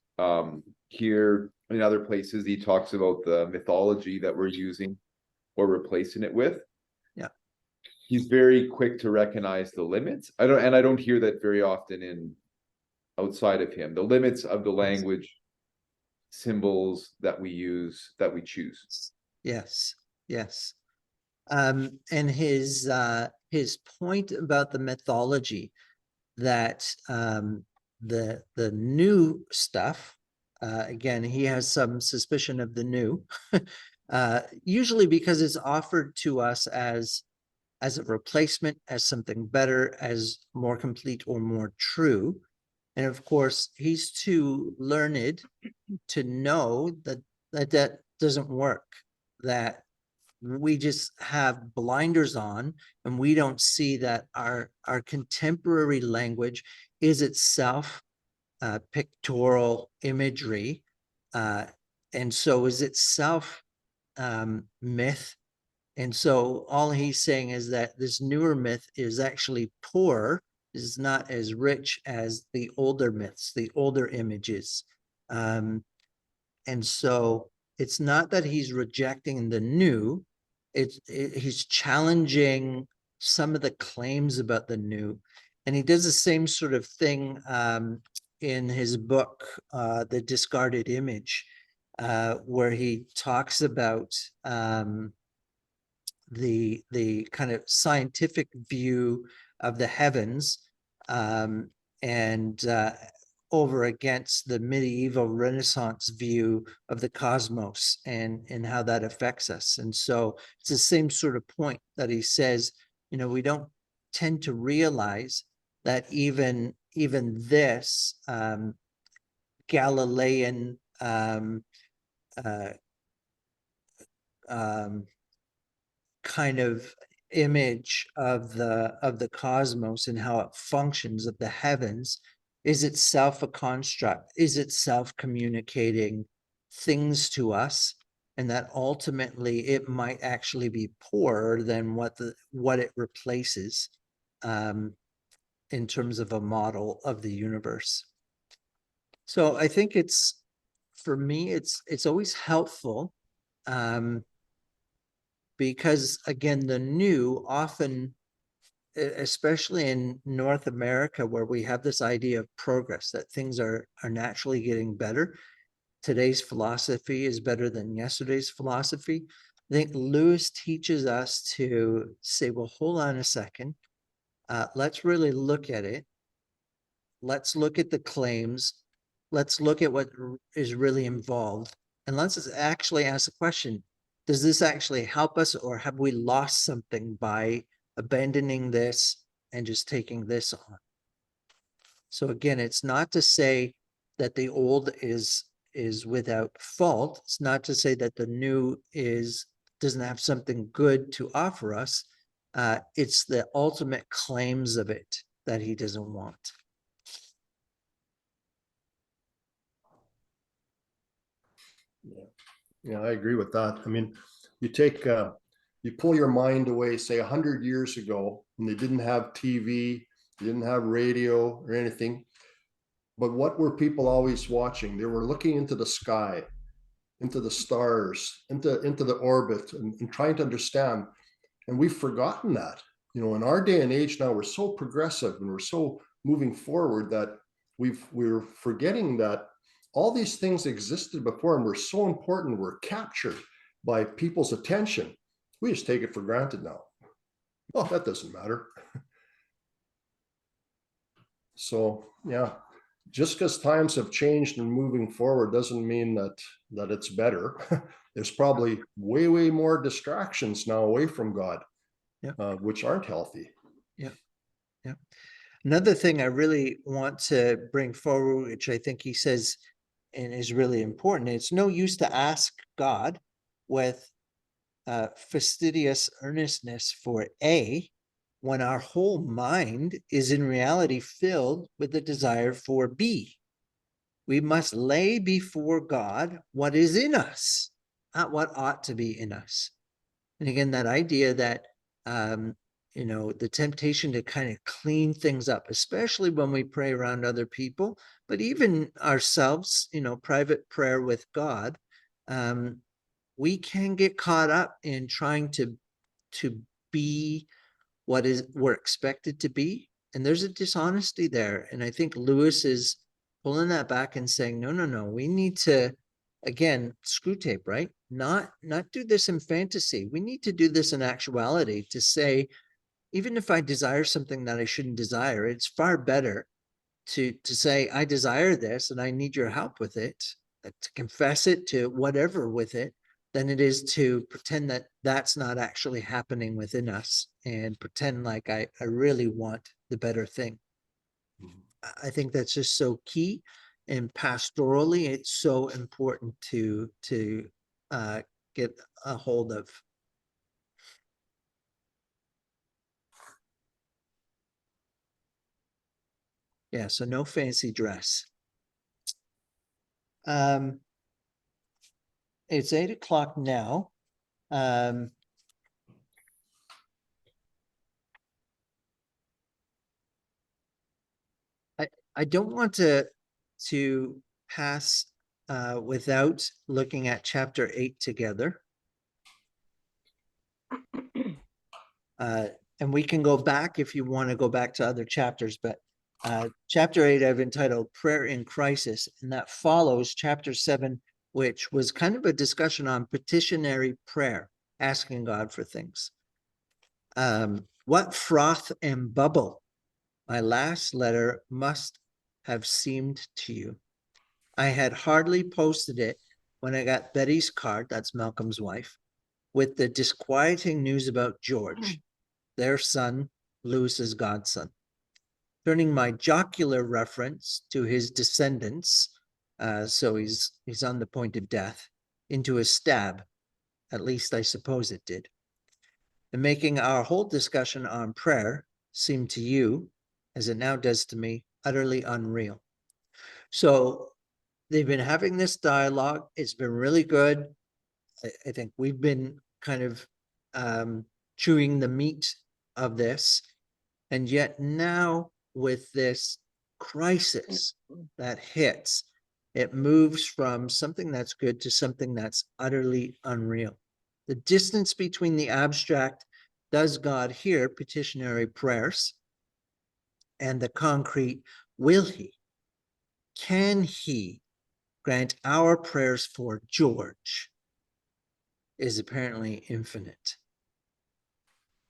Here in other places, he talks about the mythology that we're using or replacing it with. Yeah. He's very quick to recognize the limits. I don't hear that very often in outside of him. The limits of the language, symbols that we use, that we choose. Yes, yes. And his point about the mythology, that the new stuff, again, he has some suspicion of the new, usually because it's offered to us as a replacement, as something better, as more complete or more true. And of course, he's too learned to know that that doesn't work, that we just have blinders on and we don't see that our contemporary language is itself pictorial imagery, and so is itself myth. And so all he's saying is that this newer myth is actually poor, is not as rich as the older myths, the older images. And so it's not that he's rejecting the new, he's challenging some of the claims about the new. And he does the same sort of thing in his book, The Discarded Image, where he talks about the kind of scientific view of the heavens, and over against the medieval Renaissance view of the cosmos and how that affects us. And so it's the same sort of point that he says, you know, we don't tend to realize that even this Galilean kind of image of the cosmos and how it functions, of the heavens, is itself a construct, is itself communicating things to us, and that ultimately it might actually be poorer than what it replaces in terms of a model of the universe. So I think it's, for me, it's always helpful, because again, the new often, especially in North America, where we have this idea of progress, that things are naturally getting better. Today's philosophy is better than yesterday's philosophy. I think Lewis teaches us to say, well, hold on a second. Let's really look at it. Let's look at the claims. Let's look at what is really involved. And let's actually ask the question, does this actually help us, or have we lost something by abandoning this and just taking this on? So again, it's not to say that the old is without fault. It's not to say that the new doesn't have something good to offer us. It's the ultimate claims of it that he doesn't want. Yeah, I agree with that. I mean, you take, you pull your mind away, say 100 years ago, when they didn't have TV, they didn't have radio or anything. But what were people always watching? They were looking into the sky, into the stars, into the orbit, and trying to understand. And we've forgotten that. You know, in our day and age now, we're so progressive and we're so moving forward that we're forgetting that all these things existed before and were so important, were captured by people's attention. We just take it for granted now. Oh, that doesn't matter. So yeah, just because times have changed and moving forward doesn't mean that it's better. There's probably way more distractions now away from God, which aren't healthy. Yeah. Another thing I really want to bring forward, which I think he says and is really important, it's no use to ask God with fastidious earnestness for A, when our whole mind is in reality filled with the desire for B. We must lay before God what is in us, not what ought to be in us. And again, that idea that, you know, the temptation to kind of clean things up, especially when we pray around other people, but even ourselves, you know, private prayer with God, we can get caught up in trying to be what we're expected to be. And there's a dishonesty there. And I think Lewis is pulling that back and saying, no, we need to, again, screw tape, right? Not do this in fantasy. We need to do this in actuality, to say, even if I desire something that I shouldn't desire, it's far better to say, I desire this and I need your help with it, to confess it, to whatever with it, than it is to pretend that that's not actually happening within us and pretend like I really want the better thing. I think that's just so key, and pastorally, it's so important to get a hold of. Yeah, so no fancy dress. It's 8 o'clock now. I don't want to pass without looking at chapter 8 together. And we can go back if you want to go back to other chapters, but chapter 8 I've entitled Prayer in Crisis, and that follows chapter 7, which was kind of a discussion on petitionary prayer, asking God for things. What froth and bubble My last letter must have seemed to you. I had hardly posted it when I got Betty's card, that's Malcolm's wife, with the disquieting news about George, their son, Lewis's godson. Turning my jocular reference to his descendants, so he's on the point of death, into a stab. At least I suppose it did. And making our whole discussion on prayer seem to you, as it now does to me, utterly unreal. So they've been having this dialogue. It's been really good. I think we've been kind of chewing the meat of this. And yet now with this crisis that hits, it moves from something that's good to something that's utterly unreal. The distance between the abstract, does God hear petitionary prayers, and the concrete, will he? Can he grant our prayers for George, is apparently infinite.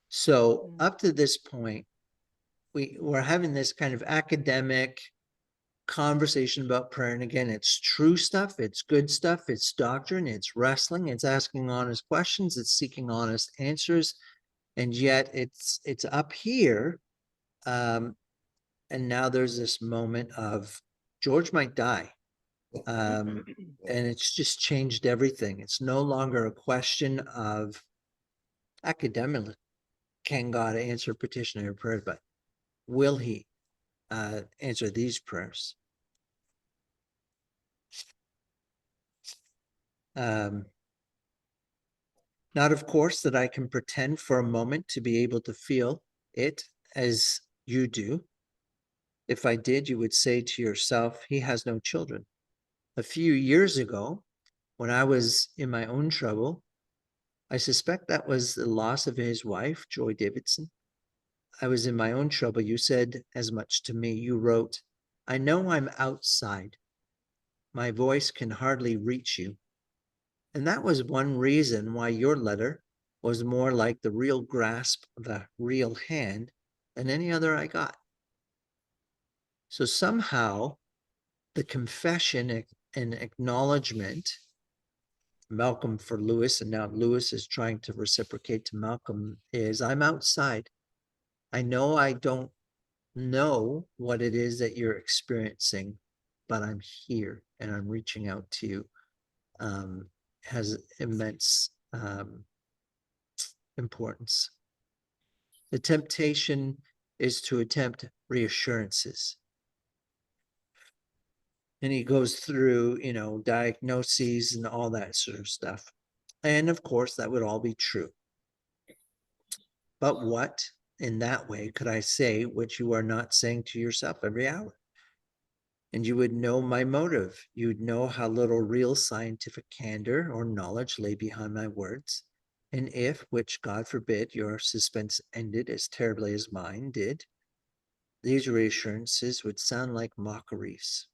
So up to this point, we're having this kind of academic conversation about prayer. And again, it's true stuff, it's good stuff, it's doctrine, it's wrestling, it's asking honest questions, it's seeking honest answers. And yet it's up here. And now there's this moment of George might die. And it's just changed everything. It's no longer a question of academically, can God answer petitionary prayers, but will he answer these prayers? Not, of course, that I can pretend for a moment to be able to feel it as you do. If I did, you would say to yourself, he has no children. A few years ago, when I was in my own trouble, I suspect that was the loss of his wife, Joy Davidson. I was in my own trouble. You said as much to me. You wrote, I know I'm outside. My voice can hardly reach you. And that was one reason why your letter was more like the real grasp of a real hand than any other I got. So somehow the confession and acknowledgement, Malcolm for Lewis, and now Lewis is trying to reciprocate to Malcolm, is I'm outside. I know I don't know what it is that you're experiencing, but I'm here and I'm reaching out to you. Has immense importance. The temptation is to attempt reassurances. And he goes through, diagnoses and all that sort of stuff. And of course, that would all be true. But what in that way could I say which you are not saying to yourself every hour? And you would know my motive. You'd know how little real scientific candor or knowledge lay behind my words. And if, which God forbid, your suspense ended as terribly as mine did, these reassurances would sound like mockeries.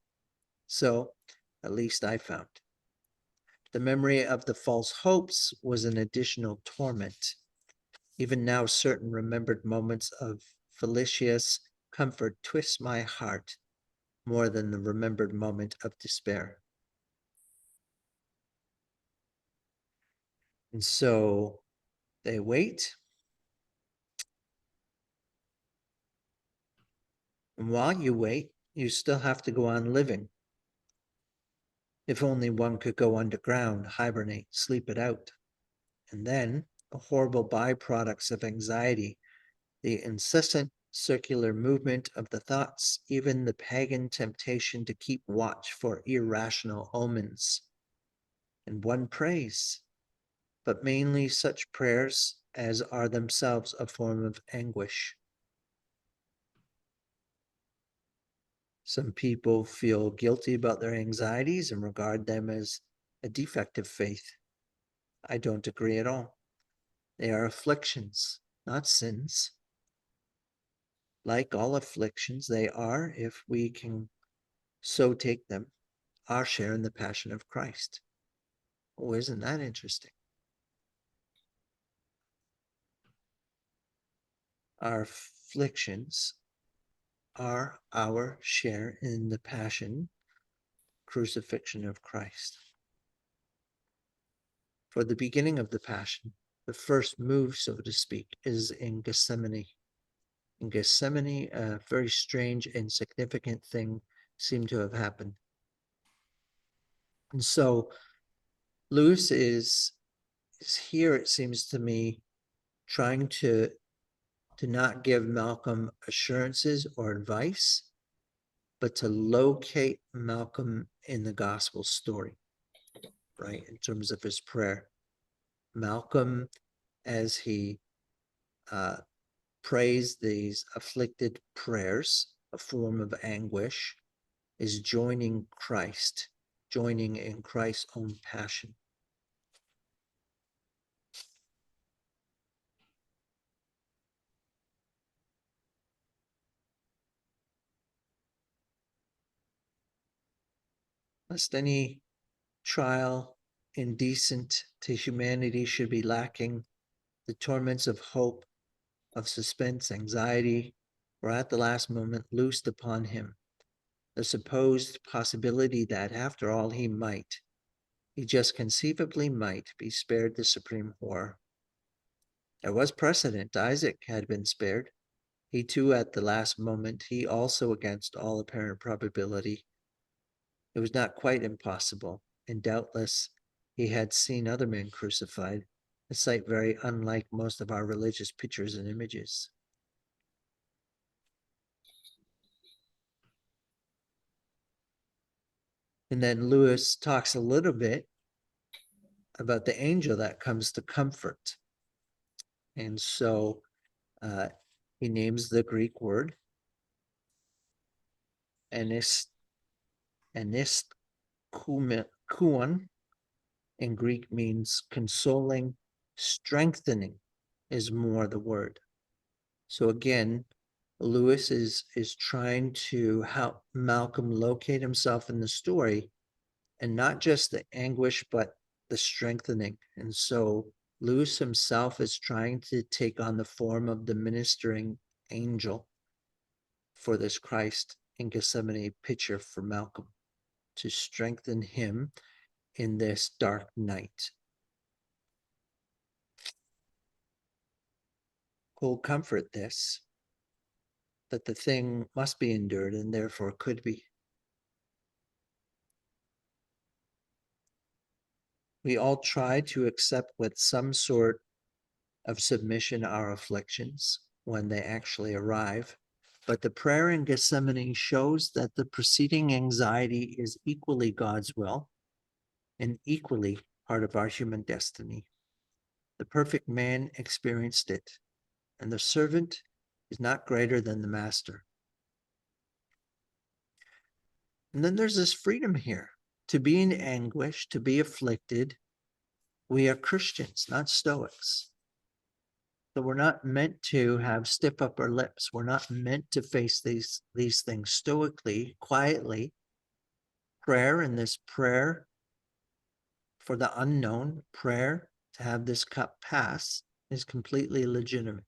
So, at least I found. The memory of the false hopes was an additional torment. Even now, certain remembered moments of felicitous comfort twist my heart more than the remembered moment of despair. And so they wait. And while you wait, you still have to go on living. If only one could go underground, hibernate, sleep it out. And then the horrible byproducts of anxiety, the incessant circular movement of the thoughts, even the pagan temptation to keep watch for irrational omens. And one prays, but mainly such prayers as are themselves a form of anguish. Some people feel guilty about their anxieties and regard them as a defect of faith. I don't agree at all. They are afflictions, not sins. Like all afflictions, they are, if we can so take them, our share in the passion of Christ. Oh, isn't that interesting? Our afflictions are our share in the passion, crucifixion of Christ. For the beginning of the passion, the first move, so to speak, is in Gethsemane. In Gethsemane, a very strange and significant thing seemed to have happened. And so Lewis is here, it seems to me, trying to not give Malcolm assurances or advice, but to locate Malcolm in the gospel story, right? In terms of his prayer. Malcolm, as he prays these afflicted prayers, a form of anguish, is joining Christ, joining in Christ's own passion. Lest any trial indecent to humanity should be lacking, the torments of hope, of suspense, anxiety, were at the last moment loosed upon him. The supposed possibility that, after all, he just conceivably might be spared the supreme horror. There was precedent. Isaac had been spared. He too, at the last moment, he also, against all apparent probability. It was not quite impossible, and doubtless he had seen other men crucified, a sight very unlike most of our religious pictures and images. And then Lewis talks a little bit about the angel that comes to comfort. And so he names the Greek word kuon, in Greek means consoling, strengthening is more the word. So again, Lewis is trying to help Malcolm locate himself in the story, and not just the anguish, but the strengthening. And so Lewis himself is trying to take on the form of the ministering angel for this Christ in Gethsemane picture for Malcolm, to strengthen him in this dark night. Hold comfort this, that the thing must be endured and therefore could be. We all try to accept with some sort of submission our afflictions when they actually arrive, but the prayer in Gethsemane shows that the preceding anxiety is equally God's will and equally part of our human destiny. The perfect man experienced it, and the servant is not greater than the master. And then there's this freedom here to be in anguish, to be afflicted. We are Christians, not Stoics. So we're not meant to have stiff upper lips. We're not meant to face these things stoically, quietly. Prayer, and this prayer for the unknown, prayer to have this cup pass, is completely legitimate,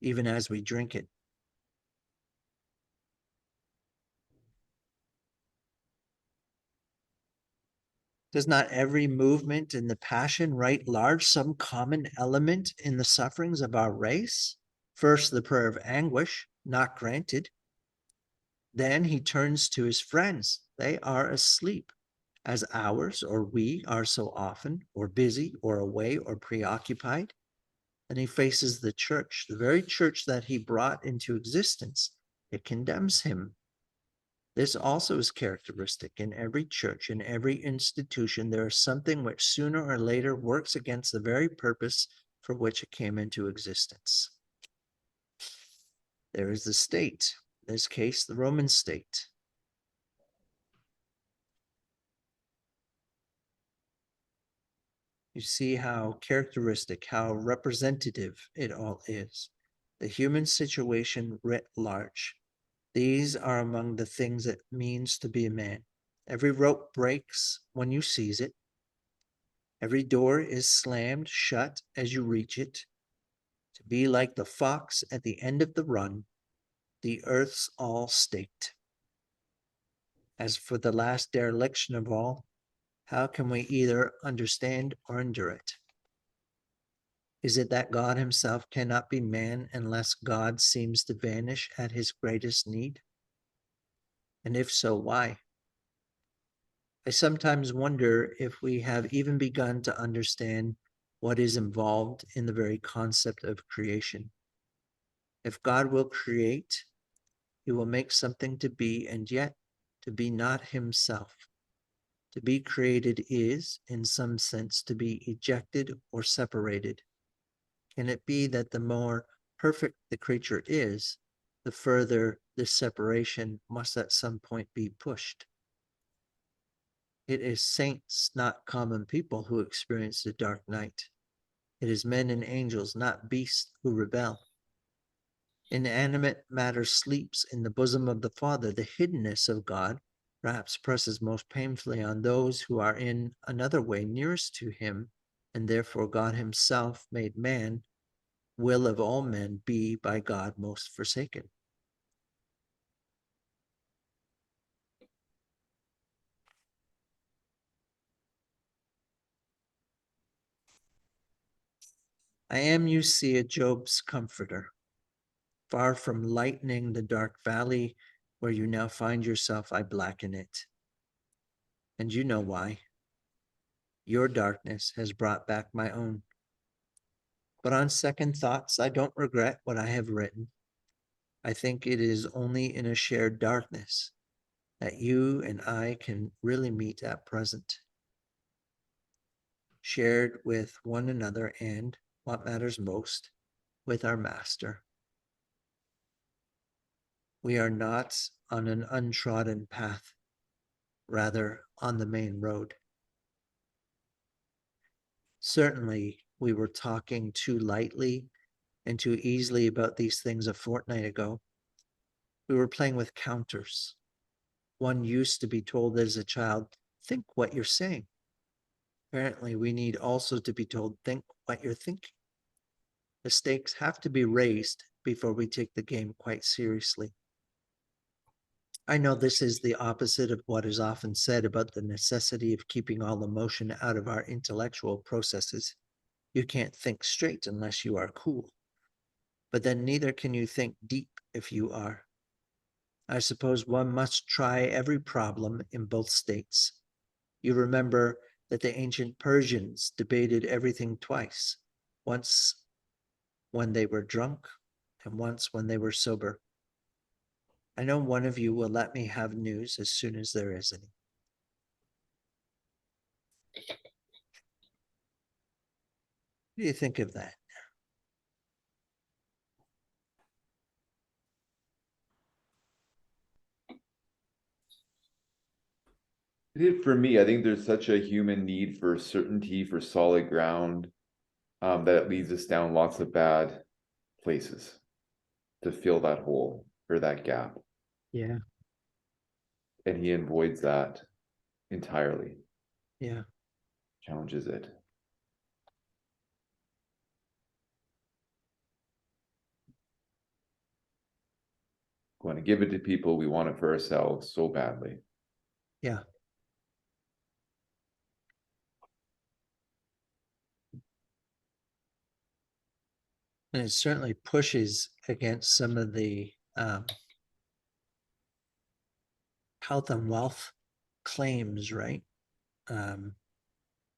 even as we drink it. Does not every movement in the passion write large some common element in the sufferings of our race? First, the prayer of anguish, not granted. Then he turns to his friends. They are asleep, as ours or we are so often, or busy, or away, or preoccupied. And he faces the church, the very church that he brought into existence. It condemns him. This also is characteristic in every church, in every institution. There is something which sooner or later works against the very purpose for which it came into existence. There is the state, in this case, the Roman state. You see how characteristic, how representative it all is. The human situation writ large. These are among the things it means to be a man. Every rope breaks when you seize it. Every door is slammed shut as you reach it. To be like the fox at the end of the run, the earth's all staked. As for the last dereliction of all, how can we either understand or endure it? Is it that God himself cannot be man unless God seems to vanish at his greatest need? And if so, why? I sometimes wonder if we have even begun to understand what is involved in the very concept of creation. If God will create, he will make something to be, and yet to be not himself. To be created is, in some sense, to be ejected or separated. Can it be that the more perfect the creature is, the further this separation must at some point be pushed? It is saints, not common people, who experience the dark night. It is men and angels, not beasts, who rebel. Inanimate matter sleeps in the bosom of the Father. The hiddenness of God perhaps presses most painfully on those who are in another way nearest to him, and therefore God himself made man, will of all men be by God most forsaken. I am, you see, a Job's comforter. Far from lightening the dark valley where you now find yourself, I blacken it. And you know why. Your darkness has brought back my own. But on second thoughts, I don't regret what I have written. I think it is only in a shared darkness that you and I can really meet at present. Shared with one another and, what matters most, with our Master. We are not on an untrodden path, rather on the main road. Certainly, we were talking too lightly and too easily about these things a fortnight ago. We were playing with counters. One used to be told as a child, think what you're saying. Apparently, we need also to be told, think what you're thinking. The stakes have to be raised before we take the game quite seriously. I know this is the opposite of what is often said about the necessity of keeping all emotion out of our intellectual processes. You can't think straight unless you are cool. But then neither can you think deep if you are. I suppose one must try every problem in both states. You remember that the ancient Persians debated everything twice, once when they were drunk and once when they were sober. I know one of you will let me have news as soon as there is any. What do you think of that? It did for me. I think there's such a human need for certainty, for solid ground, that it leads us down lots of bad places to fill that hole or that gap. Yeah, And he avoids that entirely, yeah. challenges it. We want to give it to people, we want it for ourselves so badly. Yeah. And it certainly pushes against some of the health and wealth claims, right?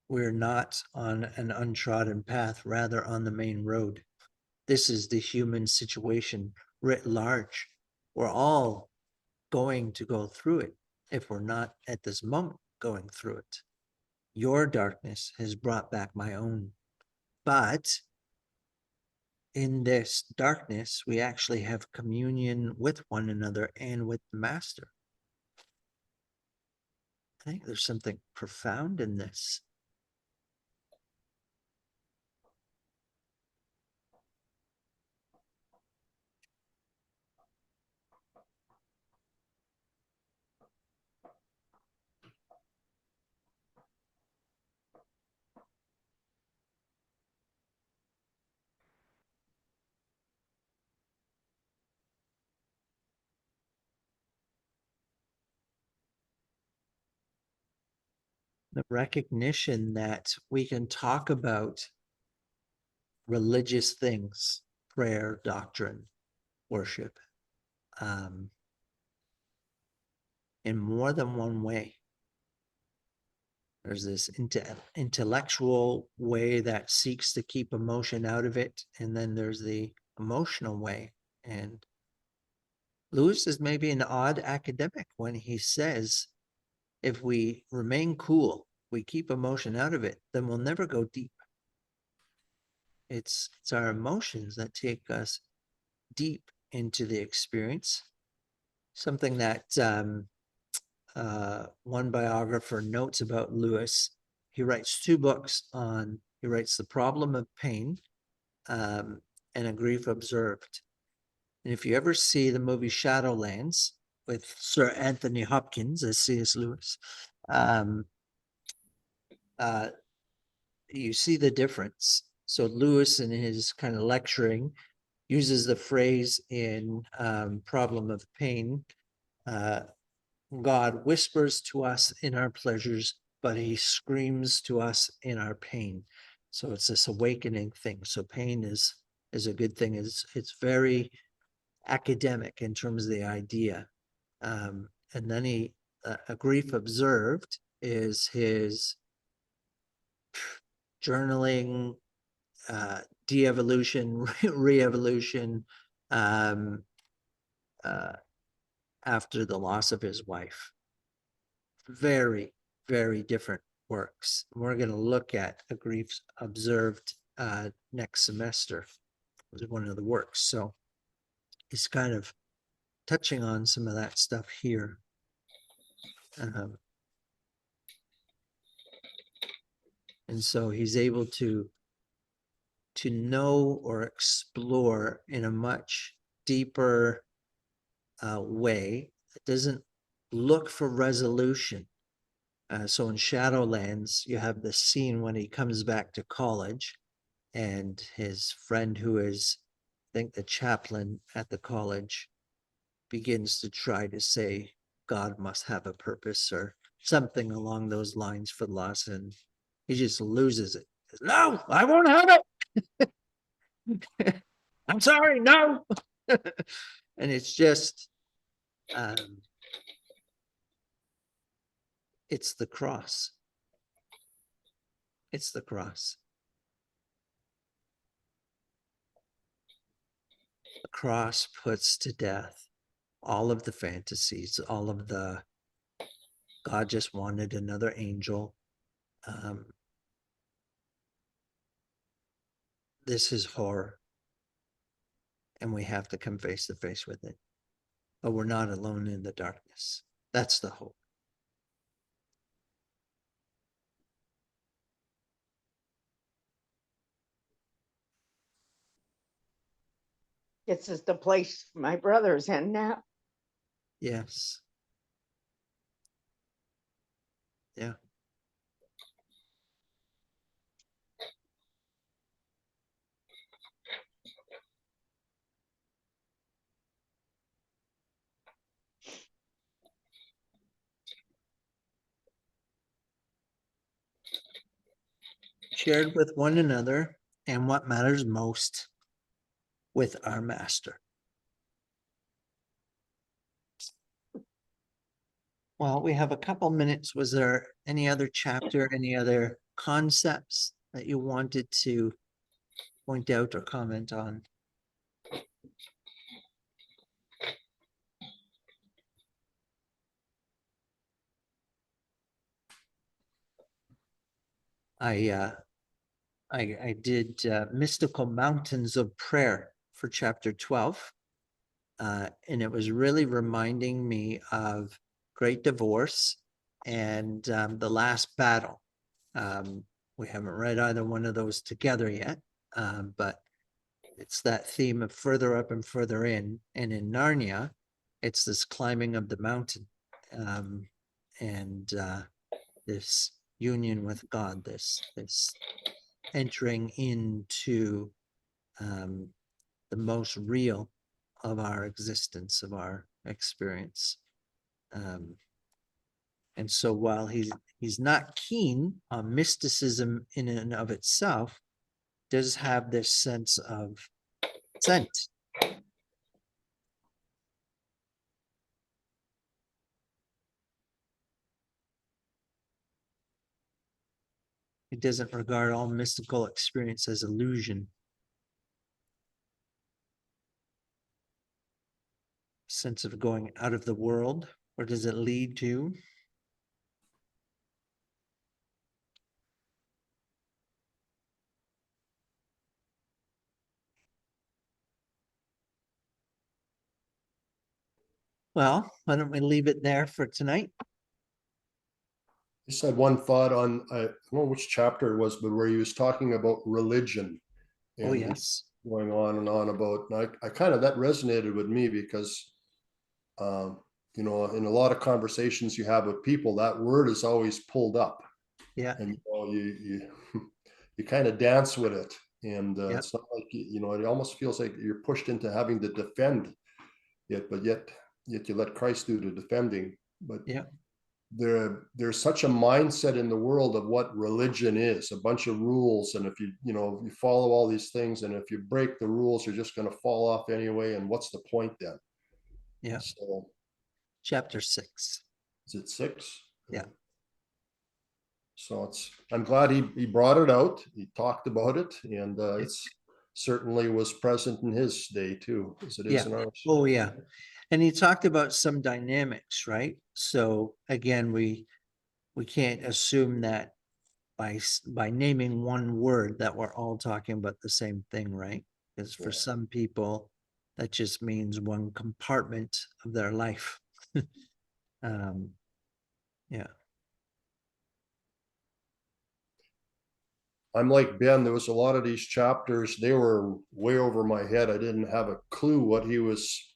We're not on an untrodden path, rather on the main road. This is the human situation writ large. We're all going to go through it if we're not at this moment going through it. Your darkness has brought back my own. But in this darkness, we actually have communion with one another and with the Master. I think there's something profound in this. the recognition that we can talk about religious things, prayer, doctrine, worship, in more than one way. There's this intellectual way that seeks to keep emotion out of it, and then there's the emotional way. And Lewis is maybe an odd academic when he says, if we remain cool, we keep emotion out of it, then we'll never go deep. It's our emotions that take us deep into the experience. Something that one biographer notes about Lewis, he writes 2 books on, he writes The Problem of Pain and A Grief Observed. And if you ever see the movie Shadowlands with Sir Anthony Hopkins as C.S. Lewis, you see the difference. So Lewis, in his kind of lecturing, uses the phrase in Problem of Pain, God whispers to us in our pleasures, but he screams to us in our pain. So it's this awakening thing. So pain is a good thing. It's very academic in terms of the idea. And then A Grief Observed is his journaling, de-evolution, re-evolution, after the loss of his wife. Very, very different works. We're going to look at A Grief Observed next semester. It was one of the works. So he's kind of touching on some of that stuff here. And so he's able to know or explore in a much deeper way. It doesn't look for resolution. So in Shadowlands, you have the scene when he comes back to college and his friend, who is, I think, the chaplain at the college, begins to try to say God must have a purpose or something along those lines for the loss, and he just loses it. No, I won't have it. I'm sorry, no. And it's just, it's the cross. It's the cross. The cross puts to death all of the fantasies, all of the God just wanted another angel. This is horror, and we have to come face to face with it. But we're not alone in the darkness. That's the hope. This is the place my brother's in now. Yes. Yeah. Shared with one another, and what matters most, with our Master. Well, we have a couple minutes. Was there any other chapter, any other concepts that you wanted to point out or comment on? I did Mystical Mountains of Prayer for chapter 12. And it was really reminding me of Great Divorce and The Last Battle. We haven't read either one of those together yet, but it's that theme of further up and further in. And in Narnia, it's this climbing of the mountain, and this union with God, this entering into the most real of our existence, of our experience. And so while he's not keen on mysticism in and of itself, does have this sense of scent. He doesn't regard all mystical experience as illusion. Sense of going out of the world, where does it lead to? Well, why don't we leave it there for tonight? Just had one thought on, I don't know which chapter it was, but where he was talking about religion. Oh, and yes. Going on and on about, and I kind of, that resonated with me because, you know, in a lot of conversations you have with people, that word is always pulled up. Yeah, And you know, you kind of dance with it, and Yep. it's not like you know, it almost feels like you're pushed into having to defend it, but yet you let Christ do the defending. But yeah, there's such a mindset in the world of what religion is, a bunch of rules, and if you know, you follow all these things, and if you break the rules, you're just going to fall off anyway, and what's the point then? yeah. So Chapter 6. is it 6? Yeah. So I'm glad he brought it out. He talked about it, and it's certainly was present in his day too, as it is Yeah. in ours. Oh, yeah. And he talked about some dynamics, right? So again, we can't assume that by naming one word that we're all talking about the same thing, right? Because for Yeah. some people, that just means one compartment of their life. Yeah. I'm like Ben, there was a lot of these chapters, they were way over my head. I didn't have a clue what he was,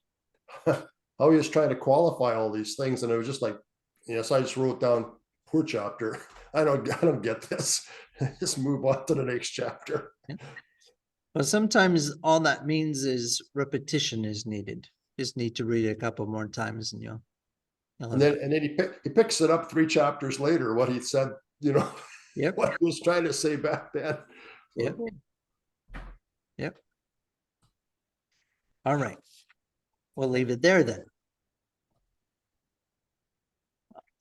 how he was trying to qualify all these things. And it was just like, yes, I just wrote down poor chapter. I don't get this. Just move on to the next chapter. Well, sometimes all that means is repetition is needed. Just need to read it a couple more times and you'll And have then he picks it up 3 chapters later, what he said, you know, Yep, what he was trying to say back then. yep, yep. All right. We'll leave it there then.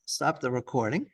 Stop the recording.